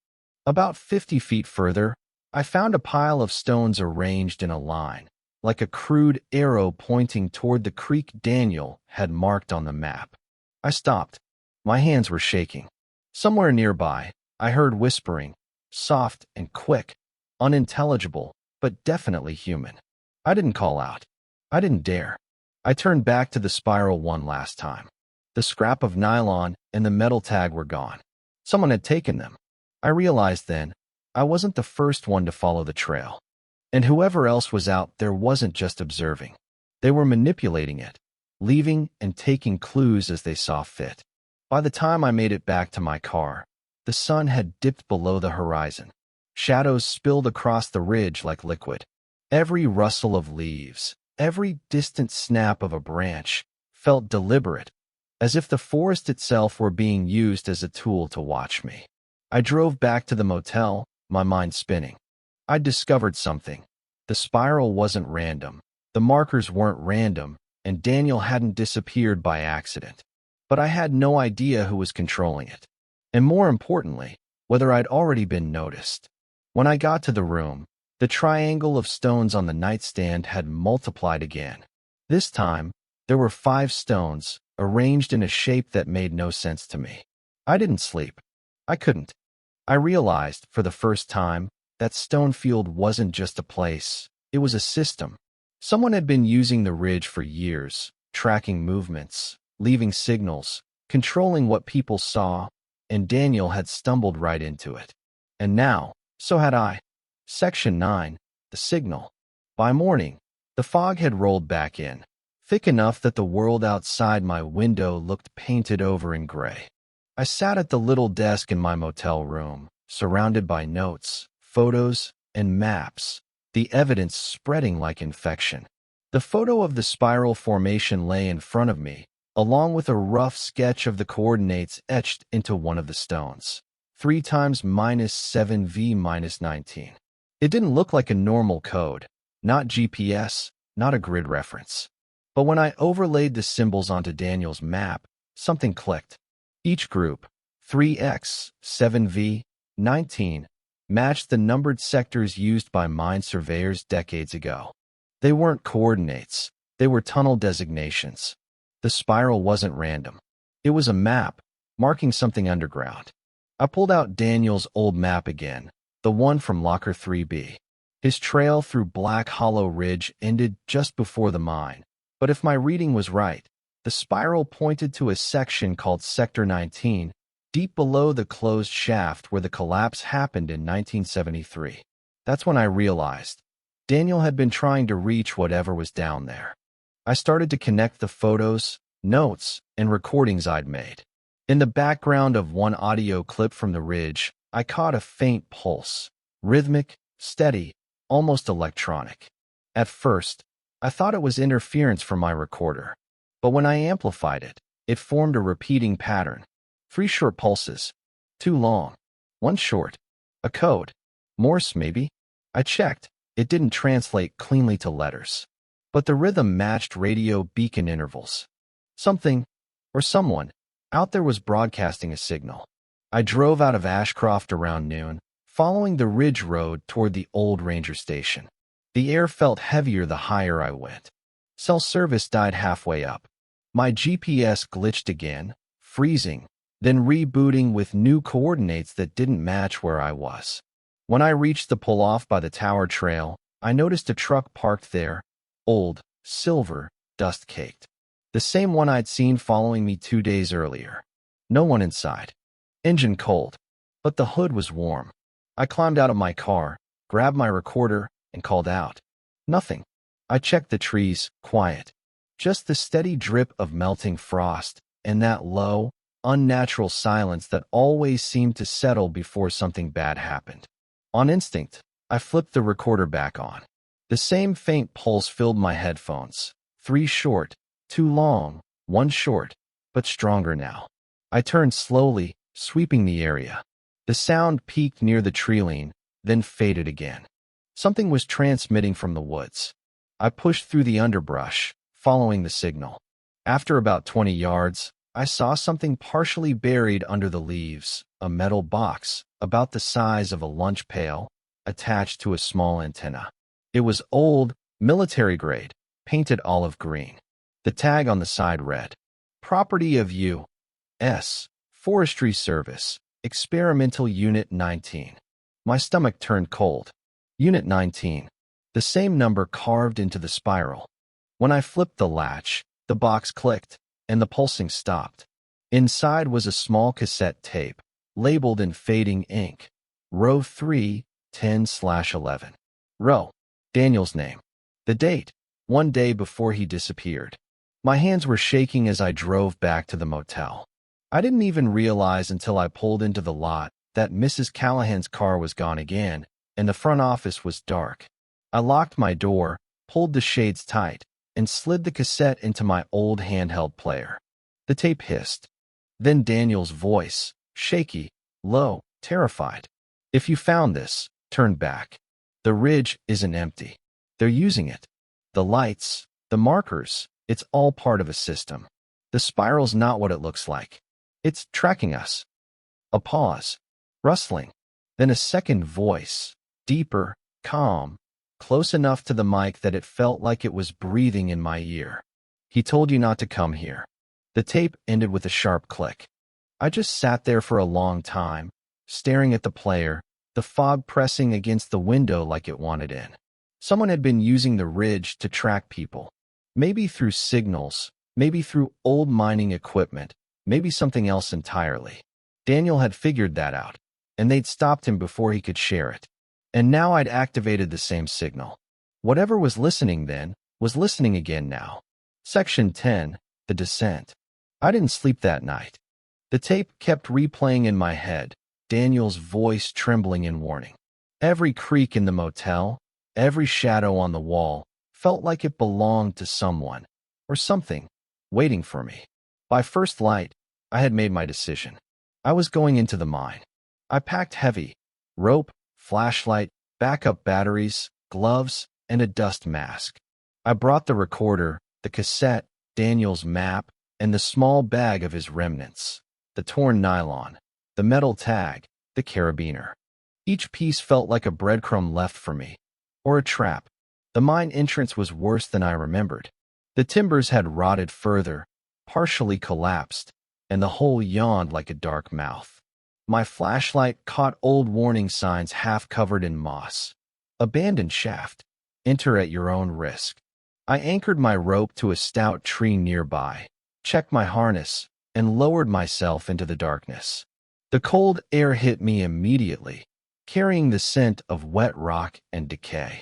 About 50 feet further, I found a pile of stones arranged in a line, like a crude arrow pointing toward the creek Daniel had marked on the map. I stopped. My hands were shaking. Somewhere nearby, I heard whispering, soft and quick, unintelligible, but definitely human. I didn't call out. I didn't dare. I turned back to the spiral one last time. The scrap of nylon and the metal tag were gone. Someone had taken them. I realized then, I wasn't the first one to follow the trail. And whoever else was out there wasn't just observing. They were manipulating it, leaving and taking clues as they saw fit. By the time I made it back to my car, the sun had dipped below the horizon. Shadows spilled across the ridge like liquid. Every rustle of leaves, every distant snap of a branch felt deliberate, as if the forest itself were being used as a tool to watch me. I drove back to the motel, my mind spinning. I'd discovered something. The spiral wasn't random, the markers weren't random, and Daniel hadn't disappeared by accident. But I had no idea who was controlling it. And more importantly, whether I'd already been noticed. When I got to the room, the triangle of stones on the nightstand had multiplied again. This time, there were 5 stones, arranged in a shape that made no sense to me. I didn't sleep. I couldn't. I realized, for the first time, that Stonefield wasn't just a place, it was a system. Someone had been using the ridge for years, tracking movements, leaving signals, controlling what people saw, and Daniel had stumbled right into it. And now, so had I. Section 9, the signal. By morning, the fog had rolled back in, thick enough that the world outside my window looked painted over in gray. I sat at the little desk in my motel room, surrounded by notes, photos, and maps, the evidence spreading like infection. The photo of the spiral formation lay in front of me, along with a rough sketch of the coordinates etched into one of the stones. 3 times -7V -19. It didn't look like a normal code, not GPS, not a grid reference. But when I overlaid the symbols onto Daniel's map, something clicked. Each group, 3X, 7V, 19, matched the numbered sectors used by mine surveyors decades ago. They weren't coordinates, they were tunnel designations. The spiral wasn't random. It was a map, marking something underground. I pulled out Daniel's old map again, the one from Locker 3B. His trail through Black Hollow Ridge ended just before the mine, but if my reading was right, the spiral pointed to a section called Sector 19, deep below the closed shaft where the collapse happened in 1973. That's when I realized Daniel had been trying to reach whatever was down there. I started to connect the photos, notes, and recordings I'd made. In the background of one audio clip from the ridge, I caught a faint pulse, rhythmic, steady, almost electronic. At first, I thought it was interference from my recorder, but when I amplified it, it formed a repeating pattern. 3 short pulses, 2 long, 1 short, a code, Morse maybe. I checked, it didn't translate cleanly to letters, but the rhythm matched radio beacon intervals. Something, or someone, out there was broadcasting a signal. I drove out of Ashcroft around noon, following the ridge road toward the old ranger station. The air felt heavier the higher I went. Cell service died halfway up. My GPS glitched again, freezing, then rebooting with new coordinates that didn't match where I was. When I reached the pull-off by the Tower Trail, I noticed a truck parked there, old, silver, dust-caked. The same one I'd seen following me 2 days earlier. No one inside. Engine cold, but the hood was warm. I climbed out of my car, grabbed my recorder, and called out. Nothing. I checked the trees, quiet. Just the steady drip of melting frost, and that low, unnatural silence that always seemed to settle before something bad happened. On instinct, I flipped the recorder back on. The same faint pulse filled my headphones. 3 short, 2 long, 1 short, but stronger now. I turned slowly, sweeping the area. The sound peaked near the tree-line, then faded again. Something was transmitting from the woods. I pushed through the underbrush, following the signal. After about 20 yards, I saw something partially buried under the leaves, a metal box, about the size of a lunch pail, attached to a small antenna. It was old, military-grade, painted olive green. The tag on the side read, "Property of U.S. Forestry Service, Experimental Unit 19. My stomach turned cold. Unit 19. The same number carved into the spiral. When I flipped the latch, the box clicked, and the pulsing stopped. Inside was a small cassette tape, labeled in fading ink. Row 3, 10/11. Row. Daniel's name. The date. 1 day before he disappeared. My hands were shaking as I drove back to the motel. I didn't even realize until I pulled into the lot that Mrs. Callahan's car was gone again, and the front office was dark. I locked my door, pulled the shades tight, and slid the cassette into my old handheld player. The tape hissed. Then Daniel's voice, shaky, low, terrified. "If you found this, turn back. The ridge isn't empty. They're using it. The lights, the markers, it's all part of a system. The spiral's not what it looks like. It's tracking us." A pause, rustling, then a second voice, deeper, calm, close enough to the mic that it felt like it was breathing in my ear. "He told you not to come here." The tape ended with a sharp click. I just sat there for a long time, staring at the player, the fog pressing against the window like it wanted in. Someone had been using the ridge to track people. Maybe through signals, maybe through old mining equipment, maybe something else entirely. Daniel had figured that out, and they'd stopped him before he could share it. And now I'd activated the same signal. Whatever was listening then was listening again now. Section 10, The Descent. I didn't sleep that night. The tape kept replaying in my head, Daniel's voice trembling in warning. Every creak in the motel, every shadow on the wall, felt like it belonged to someone, or something, waiting for me. By first light, I had made my decision. I was going into the mine. I packed heavy, rope, flashlight, backup batteries, gloves, and a dust mask. I brought the recorder, the cassette, Daniel's map, and the small bag of his remnants, the torn nylon, the metal tag, the carabiner. Each piece felt like a breadcrumb left for me, or a trap. The mine entrance was worse than I remembered. The timbers had rotted further, partially collapsed, and the hole yawned like a dark mouth. My flashlight caught old warning signs half covered in moss. Abandoned shaft. Enter at your own risk. I anchored my rope to a stout tree nearby, checked my harness, and lowered myself into the darkness. The cold air hit me immediately, carrying the scent of wet rock and decay.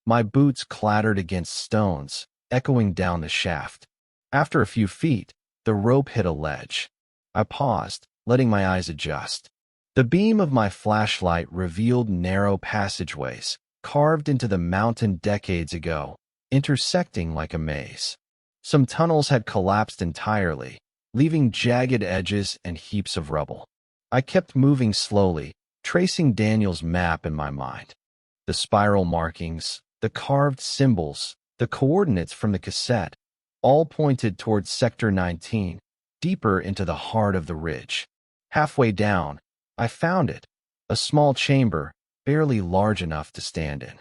My boots clattered against stones, echoing down the shaft. After a few feet, the rope hit a ledge. I paused, letting my eyes adjust. The beam of my flashlight revealed narrow passageways, carved into the mountain decades ago, intersecting like a maze. Some tunnels had collapsed entirely, leaving jagged edges and heaps of rubble. I kept moving slowly, tracing Daniel's map in my mind. The spiral markings, the carved symbols, the coordinates from the cassette, all pointed towards Sector 19, deeper into the heart of the ridge. Halfway down, I found it, a small chamber, barely large enough to stand in.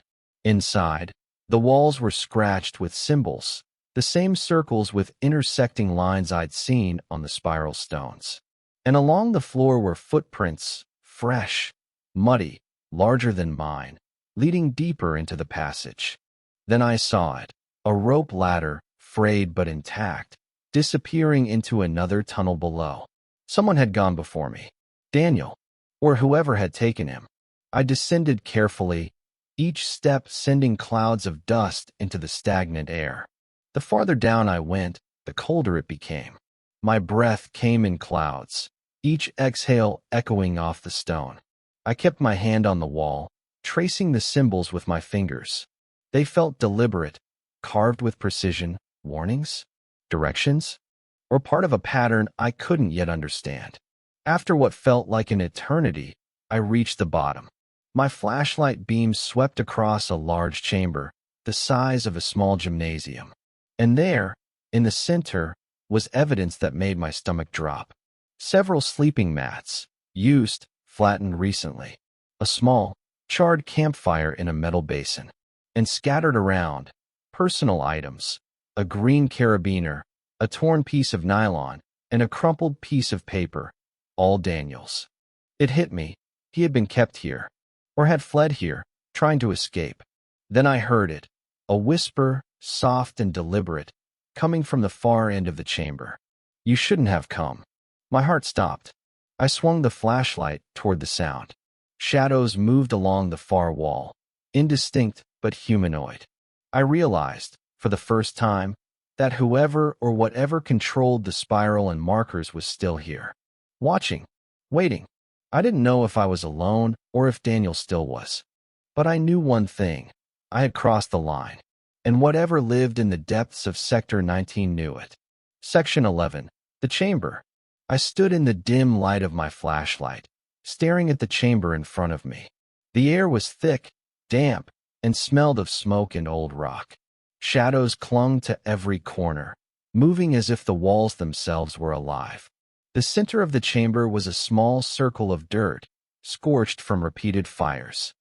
Inside, the walls were scratched with symbols, the same circles with intersecting lines I'd seen on the spiral stones. And along the floor were footprints, fresh, muddy, larger than mine, leading deeper into the passage. Then I saw it, a rope ladder, frayed but intact, disappearing into another tunnel below. Someone had gone before me. Daniel, or whoever had taken him. I descended carefully, each step sending clouds of dust into the stagnant air. The farther down I went, the colder it became. My breath came in clouds, each exhale echoing off the stone. I kept my hand on the wall, tracing the symbols with my fingers. They felt deliberate, carved with precision, warnings, directions, or part of a pattern I couldn't yet understand. After what felt like an eternity, I reached the bottom. My flashlight beam swept across a large chamber, the size of a small gymnasium. And there, in the center, was evidence that made my stomach drop. Several sleeping mats, used, flattened recently. A small, charred campfire in a metal basin. And scattered around, personal items, a green carabiner, a torn piece of nylon, and a crumpled piece of paper, all Daniel's. It hit me. He had been kept here, or had fled here, trying to escape. Then I heard it, a whisper, soft and deliberate, coming from the far end of the chamber. You shouldn't have come. My heart stopped. I swung the flashlight toward the sound. Shadows moved along the far wall, indistinct but humanoid. I realized, for the first time, that whoever or whatever controlled the spiral and markers was still here. Watching, waiting. I didn't know if I was alone or if Daniel still was. But I knew one thing. I had crossed the line. And whatever lived in the depths of Sector 19 knew it. Section 11. The chamber. I stood in the dim light of my flashlight, staring at the chamber in front of me. The air was thick, damp, and smelled of smoke and old rock. Shadows clung to every corner, moving as if the walls themselves were alive. The center of the chamber was a small circle of dirt, scorched from repeated fires.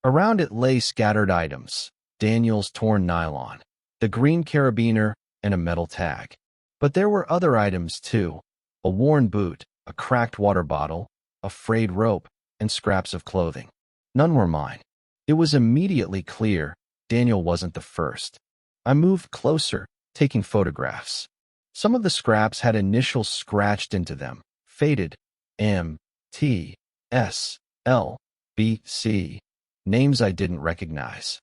Around it lay scattered items, Daniel's torn nylon, the green carabiner, and a metal tag. But there were other items too, a worn boot, a cracked water bottle, a frayed rope, and scraps of clothing. None were mine. It was immediately clear Daniel wasn't the first. I moved closer, taking photographs. Some of the scraps had initials scratched into them, faded, M, T, S, L, B, C, names I didn't recognize.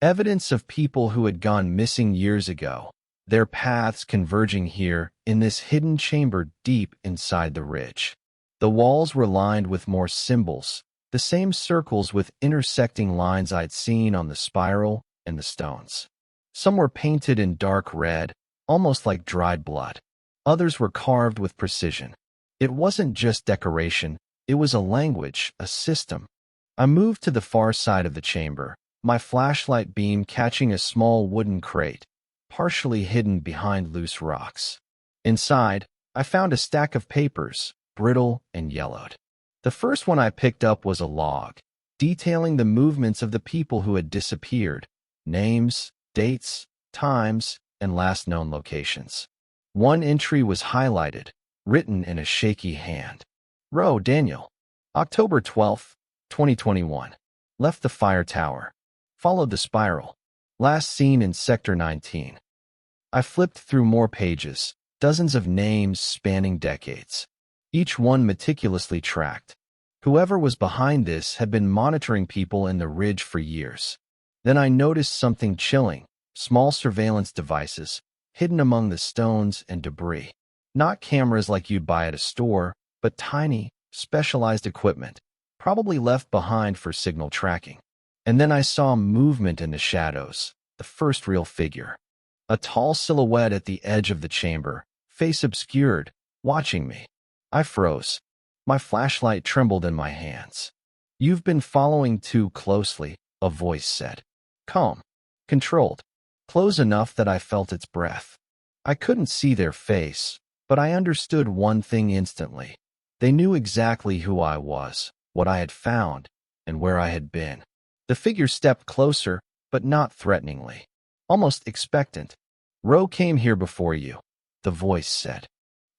Evidence of people who had gone missing years ago, their paths converging here in this hidden chamber deep inside the ridge. The walls were lined with more symbols, the same circles with intersecting lines I'd seen on the spiral and the stones. Some were painted in dark red, almost like dried blood. Others were carved with precision. It wasn't just decoration, it was a language, a system. I moved to the far side of the chamber, my flashlight beam catching a small wooden crate, partially hidden behind loose rocks. Inside, I found a stack of papers, brittle and yellowed. The first one I picked up was a log, detailing the movements of the people who had disappeared, names, dates, times, and last known locations. One entry was highlighted, written in a shaky hand. Roe Daniel, October 12, 2021. Left the fire tower. Followed the spiral. Last seen in Sector 19. I flipped through more pages, dozens of names spanning decades. Each one meticulously tracked. Whoever was behind this had been monitoring people in the ridge for years. Then I noticed something chilling, small surveillance devices, hidden among the stones and debris. Not cameras like you'd buy at a store, but tiny, specialized equipment, probably left behind for signal tracking. And then I saw movement in the shadows, the first real figure. A tall silhouette at the edge of the chamber, face obscured, watching me. I froze. My flashlight trembled in my hands. You've been following too closely, a voice said. Calm, controlled, close enough that I felt its breath. I couldn't see their face, but I understood one thing instantly. They knew exactly who I was, what I had found, and where I had been. The figure stepped closer, but not threateningly, almost expectant. Roe came here before you, the voice said.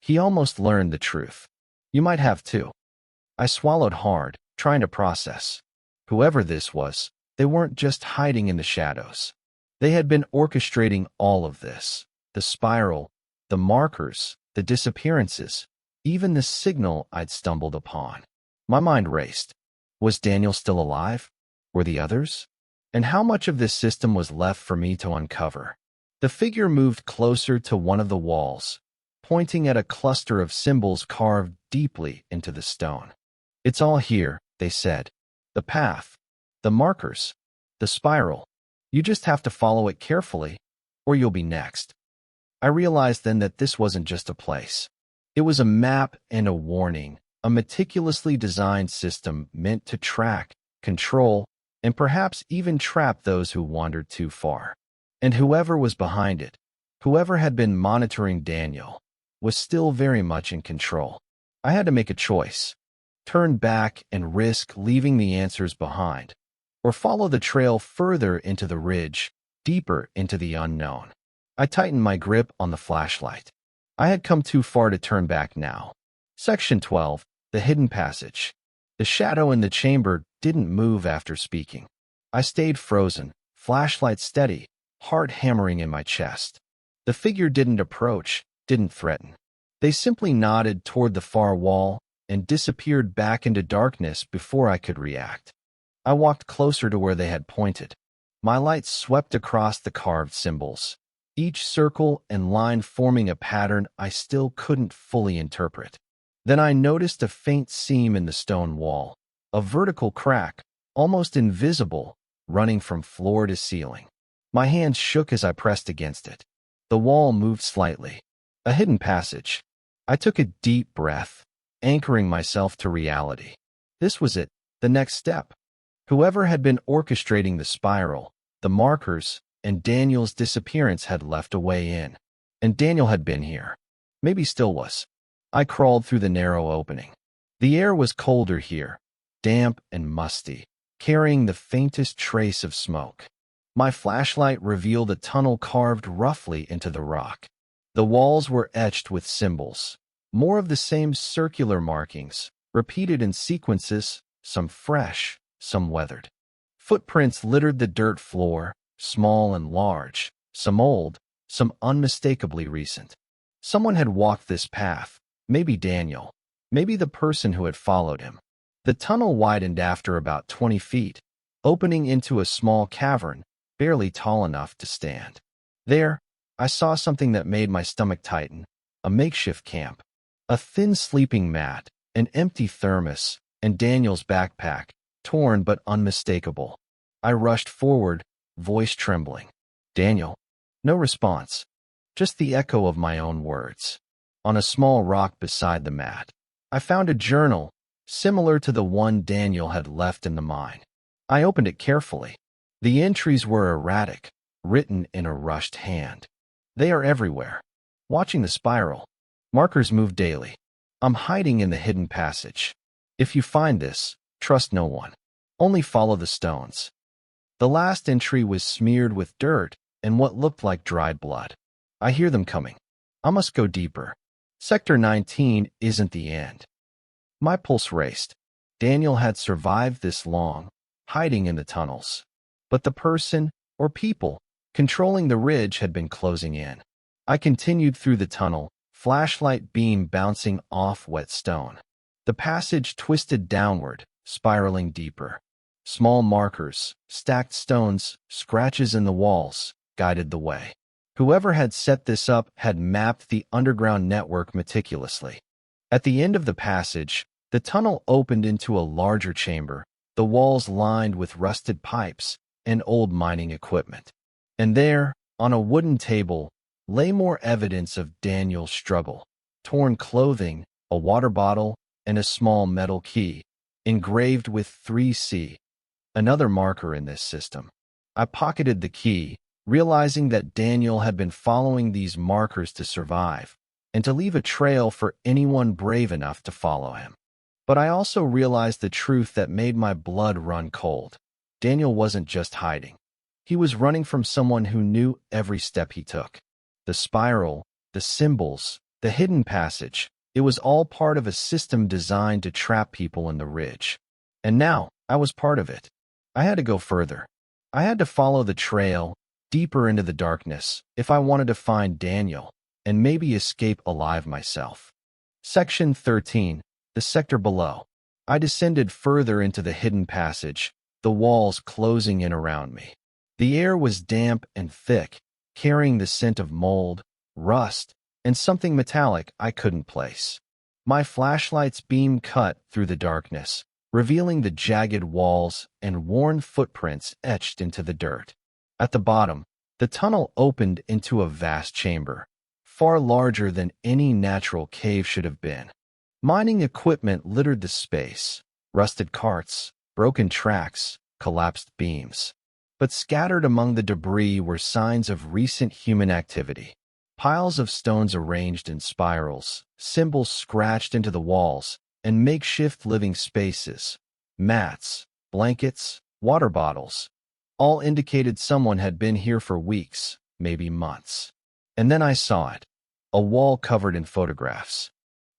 He almost learned the truth. You might have too. I swallowed hard, trying to process. Whoever this was, they weren't just hiding in the shadows. They had been orchestrating all of this. The spiral, the markers, the disappearances, even the signal I'd stumbled upon. My mind raced. Was Daniel still alive? Were the others? And how much of this system was left for me to uncover? The figure moved closer to one of the walls, pointing at a cluster of symbols carved deeply into the stone. It's all here, they said. The path, the markers, the spiral. You just have to follow it carefully, or you'll be next. I realized then that this wasn't just a place. It was a map and a warning, a meticulously designed system meant to track, control, and perhaps even trap those who wandered too far. And whoever was behind it, whoever had been monitoring Daniel, was still very much in control. I had to make a choice: turn back and risk leaving the answers behind, or follow the trail further into the ridge, deeper into the unknown. I tightened my grip on the flashlight. I had come too far to turn back now. Section 12, the hidden passage. The shadow in the chamber didn't move after speaking. I stayed frozen, flashlight steady, heart hammering in my chest. The figure didn't approach, didn't threaten. They simply nodded toward the far wall and disappeared back into darkness before I could react. I walked closer to where they had pointed. My light swept across the carved symbols, each circle and line forming a pattern I still couldn't fully interpret. Then I noticed a faint seam in the stone wall, a vertical crack, almost invisible, running from floor to ceiling. My hands shook as I pressed against it. The wall moved slightly. A hidden passage. I took a deep breath, anchoring myself to reality. This was it, the next step. Whoever had been orchestrating the spiral, the markers, and Daniel's disappearance had left a way in. And Daniel had been here. Maybe still was. I crawled through the narrow opening. The air was colder here, damp and musty, carrying the faintest trace of smoke. My flashlight revealed a tunnel carved roughly into the rock. The walls were etched with symbols, more of the same circular markings, repeated in sequences, some fresh, some weathered. Footprints littered the dirt floor, small and large, some old, some unmistakably recent. Someone had walked this path, maybe Daniel, maybe the person who had followed him. The tunnel widened after about 20 feet, opening into a small cavern, barely tall enough to stand. There, I saw something that made my stomach tighten: a makeshift camp, a thin sleeping mat, an empty thermos, and Daniel's backpack, torn but unmistakable. I rushed forward, voice trembling. Daniel. No response. Just the echo of my own words. On a small rock beside the mat, I found a journal, similar to the one Daniel had left in the mine. I opened it carefully. The entries were erratic, written in a rushed hand. They are everywhere. Watching the spiral. Markers move daily. I'm hiding in the hidden passage. If you find this, trust no one. Only follow the stones. The last entry was smeared with dirt and what looked like dried blood. I hear them coming. I must go deeper. Sector 19 isn't the end. My pulse raced. Daniel had survived this long, hiding in the tunnels. But the person, or people, controlling the ridge had been closing in. I continued through the tunnel, flashlight beam bouncing off wet stone. The passage twisted downward, spiraling deeper. Small markers, stacked stones, scratches in the walls, guided the way. Whoever had set this up had mapped the underground network meticulously. At the end of the passage, the tunnel opened into a larger chamber, the walls lined with rusted pipes and old mining equipment. And there, on a wooden table, lay more evidence of Daniel's struggle: torn clothing, a water bottle, and a small metal key, engraved with 3C, another marker in this system. I pocketed the key, realizing that Daniel had been following these markers to survive, and to leave a trail for anyone brave enough to follow him. But I also realized the truth that made my blood run cold. Daniel wasn't just hiding. He was running from someone who knew every step he took. The spiral, the symbols, the hidden passage, it was all part of a system designed to trap people in the ridge. And now, I was part of it. I had to go further. I had to follow the trail, deeper into the darkness, if I wanted to find Daniel, and maybe escape alive myself. Section 13, the sector below. I descended further into the hidden passage, the walls closing in around me. The air was damp and thick, carrying the scent of mold, rust, and something metallic I couldn't place. My flashlight's beam cut through the darkness, revealing the jagged walls and worn footprints etched into the dirt. At the bottom, the tunnel opened into a vast chamber, far larger than any natural cave should have been. Mining equipment littered the space, rusted carts, broken tracks, collapsed beams. But scattered among the debris were signs of recent human activity. Piles of stones arranged in spirals, symbols scratched into the walls, and makeshift living spaces, mats, blankets, water bottles, all indicated someone had been here for weeks, maybe months. And then I saw it, a wall covered in photographs.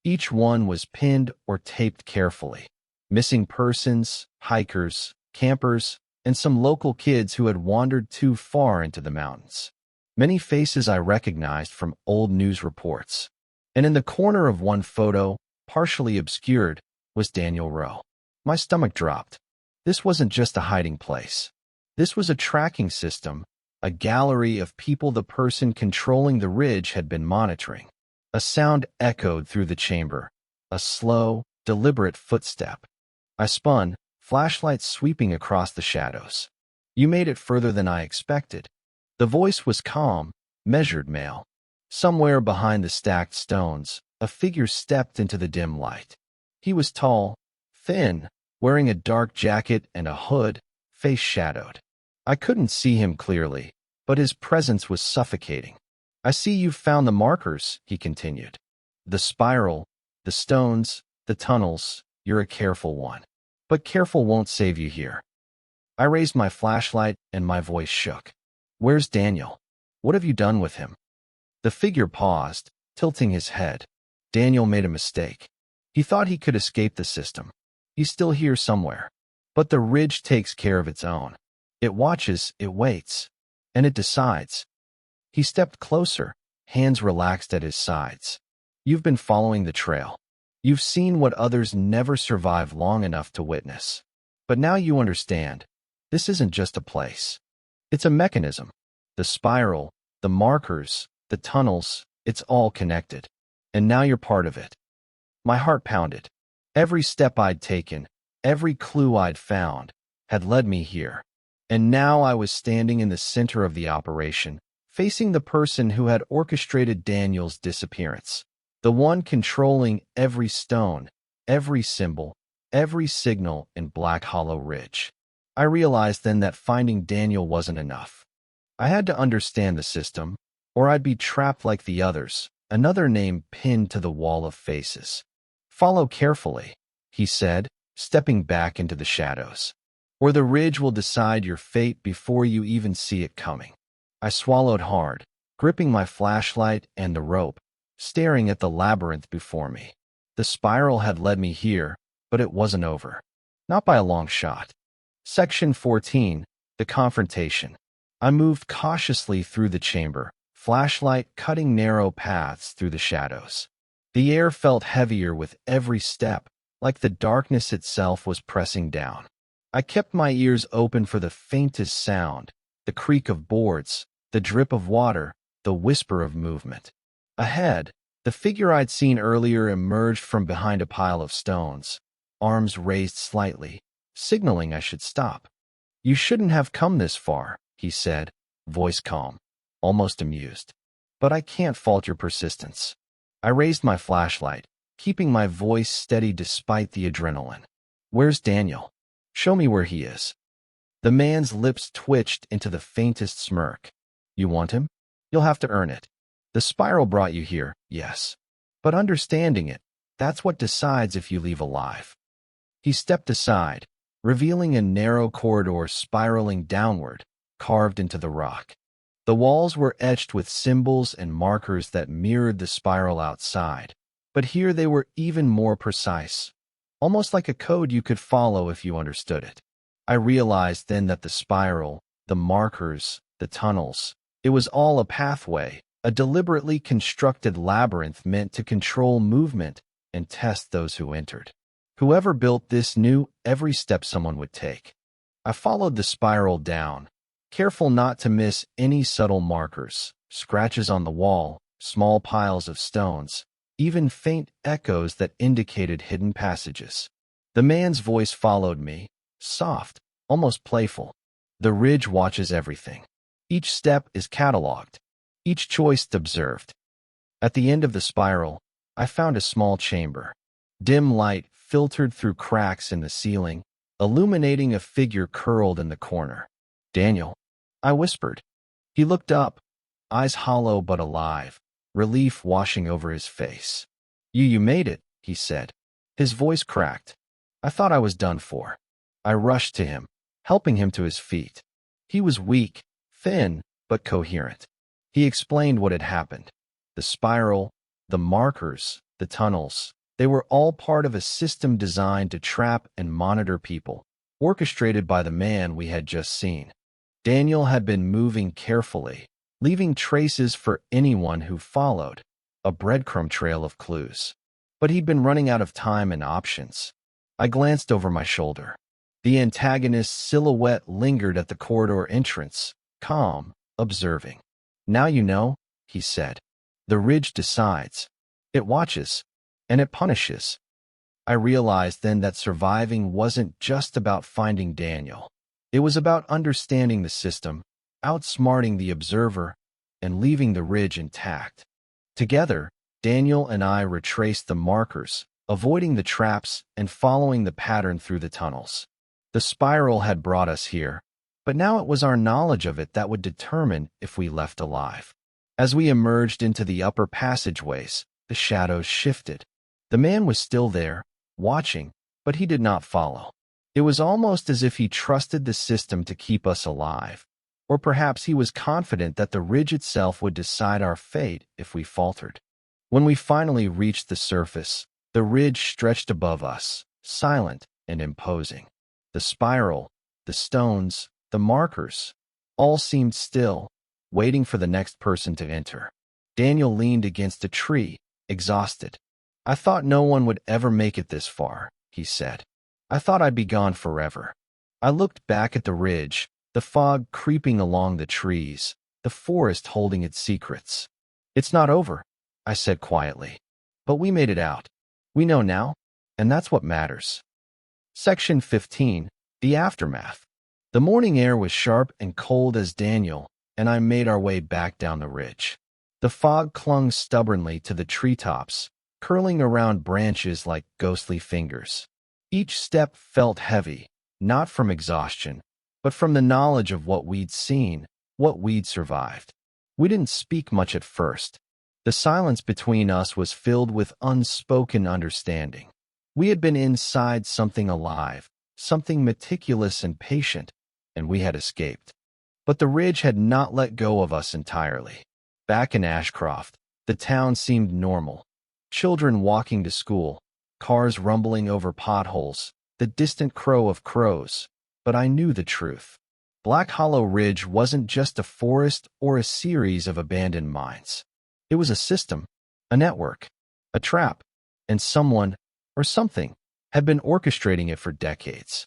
Each one was pinned or taped carefully. Missing persons, hikers, campers, and some local kids who had wandered too far into the mountains. Many faces I recognized from old news reports. And in the corner of one photo, partially obscured, was Daniel Rowe. My stomach dropped. This wasn't just a hiding place. This was a tracking system, a gallery of people the person controlling the ridge had been monitoring. A sound echoed through the chamber, a slow, deliberate footstep. I spun, flashlight sweeping across the shadows. You made it further than I expected. The voice was calm, measured male. Somewhere behind the stacked stones, a figure stepped into the dim light. He was tall, thin, wearing a dark jacket and a hood, face shadowed. I couldn't see him clearly, but his presence was suffocating. I see you've found the markers, he continued. The spiral, the stones, the tunnels, you're a careful one. But careful won't save you here. I raised my flashlight and my voice shook. Where's Daniel? What have you done with him? The figure paused, tilting his head. Daniel made a mistake. He thought he could escape the system. He's still here somewhere. But the ridge takes care of its own. It watches, it waits, and it decides. He stepped closer, hands relaxed at his sides. You've been following the trail. You've seen what others never survive long enough to witness. But now you understand. This isn't just a place. It's a mechanism. The spiral, the markers, the tunnels, it's all connected. And now you're part of it. My heart pounded. Every step I'd taken, every clue I'd found, had led me here. And now I was standing in the center of the operation, facing the person who had orchestrated Daniel's disappearance. The one controlling every stone, every symbol, every signal in Black Hollow Ridge. I realized then that finding Daniel wasn't enough. I had to understand the system, or I'd be trapped like the others, another name pinned to the wall of faces. Follow carefully, he said, stepping back into the shadows. Or the ridge will decide your fate before you even see it coming. I swallowed hard, gripping my flashlight and the rope, staring at the labyrinth before me. The spiral had led me here, but it wasn't over. Not by a long shot. Section 14, The Confrontation. I moved cautiously through the chamber, flashlight cutting narrow paths through the shadows. The air felt heavier with every step, like the darkness itself was pressing down. I kept my ears open for the faintest sound, the creak of boards, the drip of water, the whisper of movement. Ahead, the figure I'd seen earlier emerged from behind a pile of stones, arms raised slightly, signaling I should stop. You shouldn't have come this far, he said, voice calm, almost amused. But I can't fault your persistence. I raised my flashlight, keeping my voice steady despite the adrenaline. Where's Daniel? Show me where he is. The man's lips twitched into the faintest smirk. You want him? You'll have to earn it. The spiral brought you here, yes. But understanding it, that's what decides if you leave alive. He stepped aside, revealing a narrow corridor spiraling downward, carved into the rock. The walls were etched with symbols and markers that mirrored the spiral outside, but here they were even more precise, almost like a code you could follow if you understood it. I realized then that the spiral, the markers, the tunnels, it was all a pathway, a deliberately constructed labyrinth meant to control movement and test those who entered. Whoever built this knew every step someone would take. I followed the spiral down, careful not to miss any subtle markers, scratches on the wall, small piles of stones, even faint echoes that indicated hidden passages. The man's voice followed me, soft, almost playful. The ridge watches everything. Each step is catalogued, each choice observed. At the end of the spiral, I found a small chamber. Dim light filtered through cracks in the ceiling, illuminating a figure curled in the corner. "Daniel," I whispered. He looked up, eyes hollow but alive, relief washing over his face. You made it," he said. His voice cracked. I thought I was done for. I rushed to him, helping him to his feet. He was weak, thin, but coherent. He explained what had happened. The spiral, the markers, the tunnels, they were all part of a system designed to trap and monitor people, orchestrated by the man we had just seen. Daniel had been moving carefully, leaving traces for anyone who followed, a breadcrumb trail of clues. But he'd been running out of time and options. I glanced over my shoulder. The antagonist's silhouette lingered at the corridor entrance, calm, observing. "Now you know," he said. "The ridge decides. It watches, and it punishes." I realized then that surviving wasn't just about finding Daniel. It was about understanding the system, outsmarting the observer, and leaving the ridge intact. Together, Daniel and I retraced the markers, avoiding the traps and following the pattern through the tunnels. The spiral had brought us here, but now it was our knowledge of it that would determine if we left alive. As we emerged into the upper passageways, the shadows shifted. The man was still there, watching, but he did not follow. It was almost as if he trusted the system to keep us alive, or perhaps he was confident that the ridge itself would decide our fate if we faltered. When we finally reached the surface, the ridge stretched above us, silent and imposing. The spiral, the stones, the markers, all seemed still, waiting for the next person to enter. Daniel leaned against a tree, exhausted. "I thought no one would ever make it this far," he said. "I thought I'd be gone forever." I looked back at the ridge, the fog creeping along the trees, the forest holding its secrets. "It's not over," I said quietly. "But we made it out. We know now, and that's what matters." Section 15. The Aftermath. The morning air was sharp and cold as Daniel and I made our way back down the ridge. The fog clung stubbornly to the treetops, curling around branches like ghostly fingers. Each step felt heavy, not from exhaustion, but from the knowledge of what we'd seen, what we'd survived. We didn't speak much at first. The silence between us was filled with unspoken understanding. We had been inside something alive, something meticulous and patient, and we had escaped. But the ridge had not let go of us entirely. Back in Ashcroft, the town seemed normal. Children walking to school, cars rumbling over potholes, the distant crow of crows. But I knew the truth. Black Hollow Ridge wasn't just a forest or a series of abandoned mines. It was a system, a network, a trap, and someone, or something, had been orchestrating it for decades.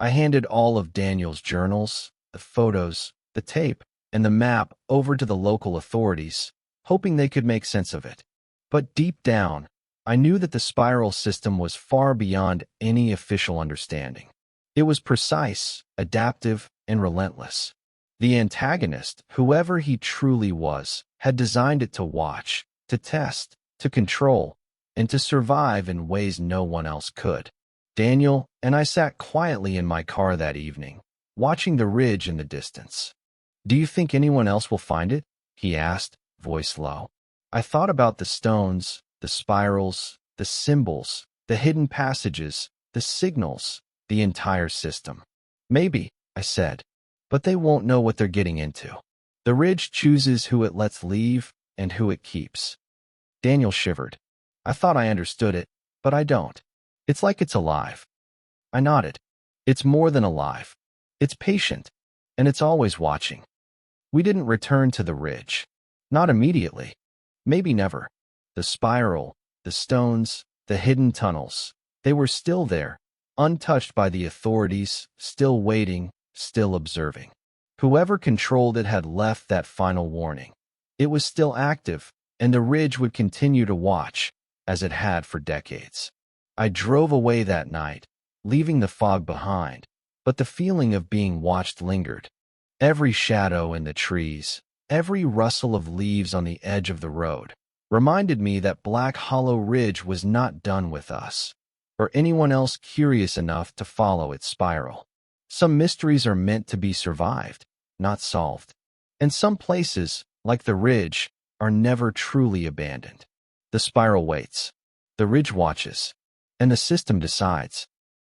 I handed all of Daniel's journals, the photos, the tape, and the map over to the local authorities, hoping they could make sense of it. But deep down, I knew that the spiral system was far beyond any official understanding. It was precise, adaptive, and relentless. The antagonist, whoever he truly was, had designed it to watch, to test, to control, and to survive in ways no one else could. Daniel and I sat quietly in my car that evening, watching the ridge in the distance. "Do you think anyone else will find it?" he asked, voice low. I thought about the stones, the spirals, the symbols, the hidden passages, the signals, the entire system. "Maybe," I said, "but they won't know what they're getting into. The ridge chooses who it lets leave and who it keeps." Daniel shivered. I thought I understood it, but I don't. "It's like it's alive." I nodded. "It's more than alive. It's patient, and it's always watching." We didn't return to the ridge. Not immediately. Maybe never. The spiral, the stones, the hidden tunnels, they were still there, untouched by the authorities, still waiting, still observing. Whoever controlled it had left that final warning. It was still active, and the ridge would continue to watch, as it had for decades. I drove away that night, leaving the fog behind, but the feeling of being watched lingered. Every shadow in the trees, every rustle of leaves on the edge of the road, reminded me that Black Hollow Ridge was not done with us, or anyone else curious enough to follow its spiral. Some mysteries are meant to be survived, not solved. And some places, like the ridge, are never truly abandoned. The spiral waits, the ridge watches, and the system decides.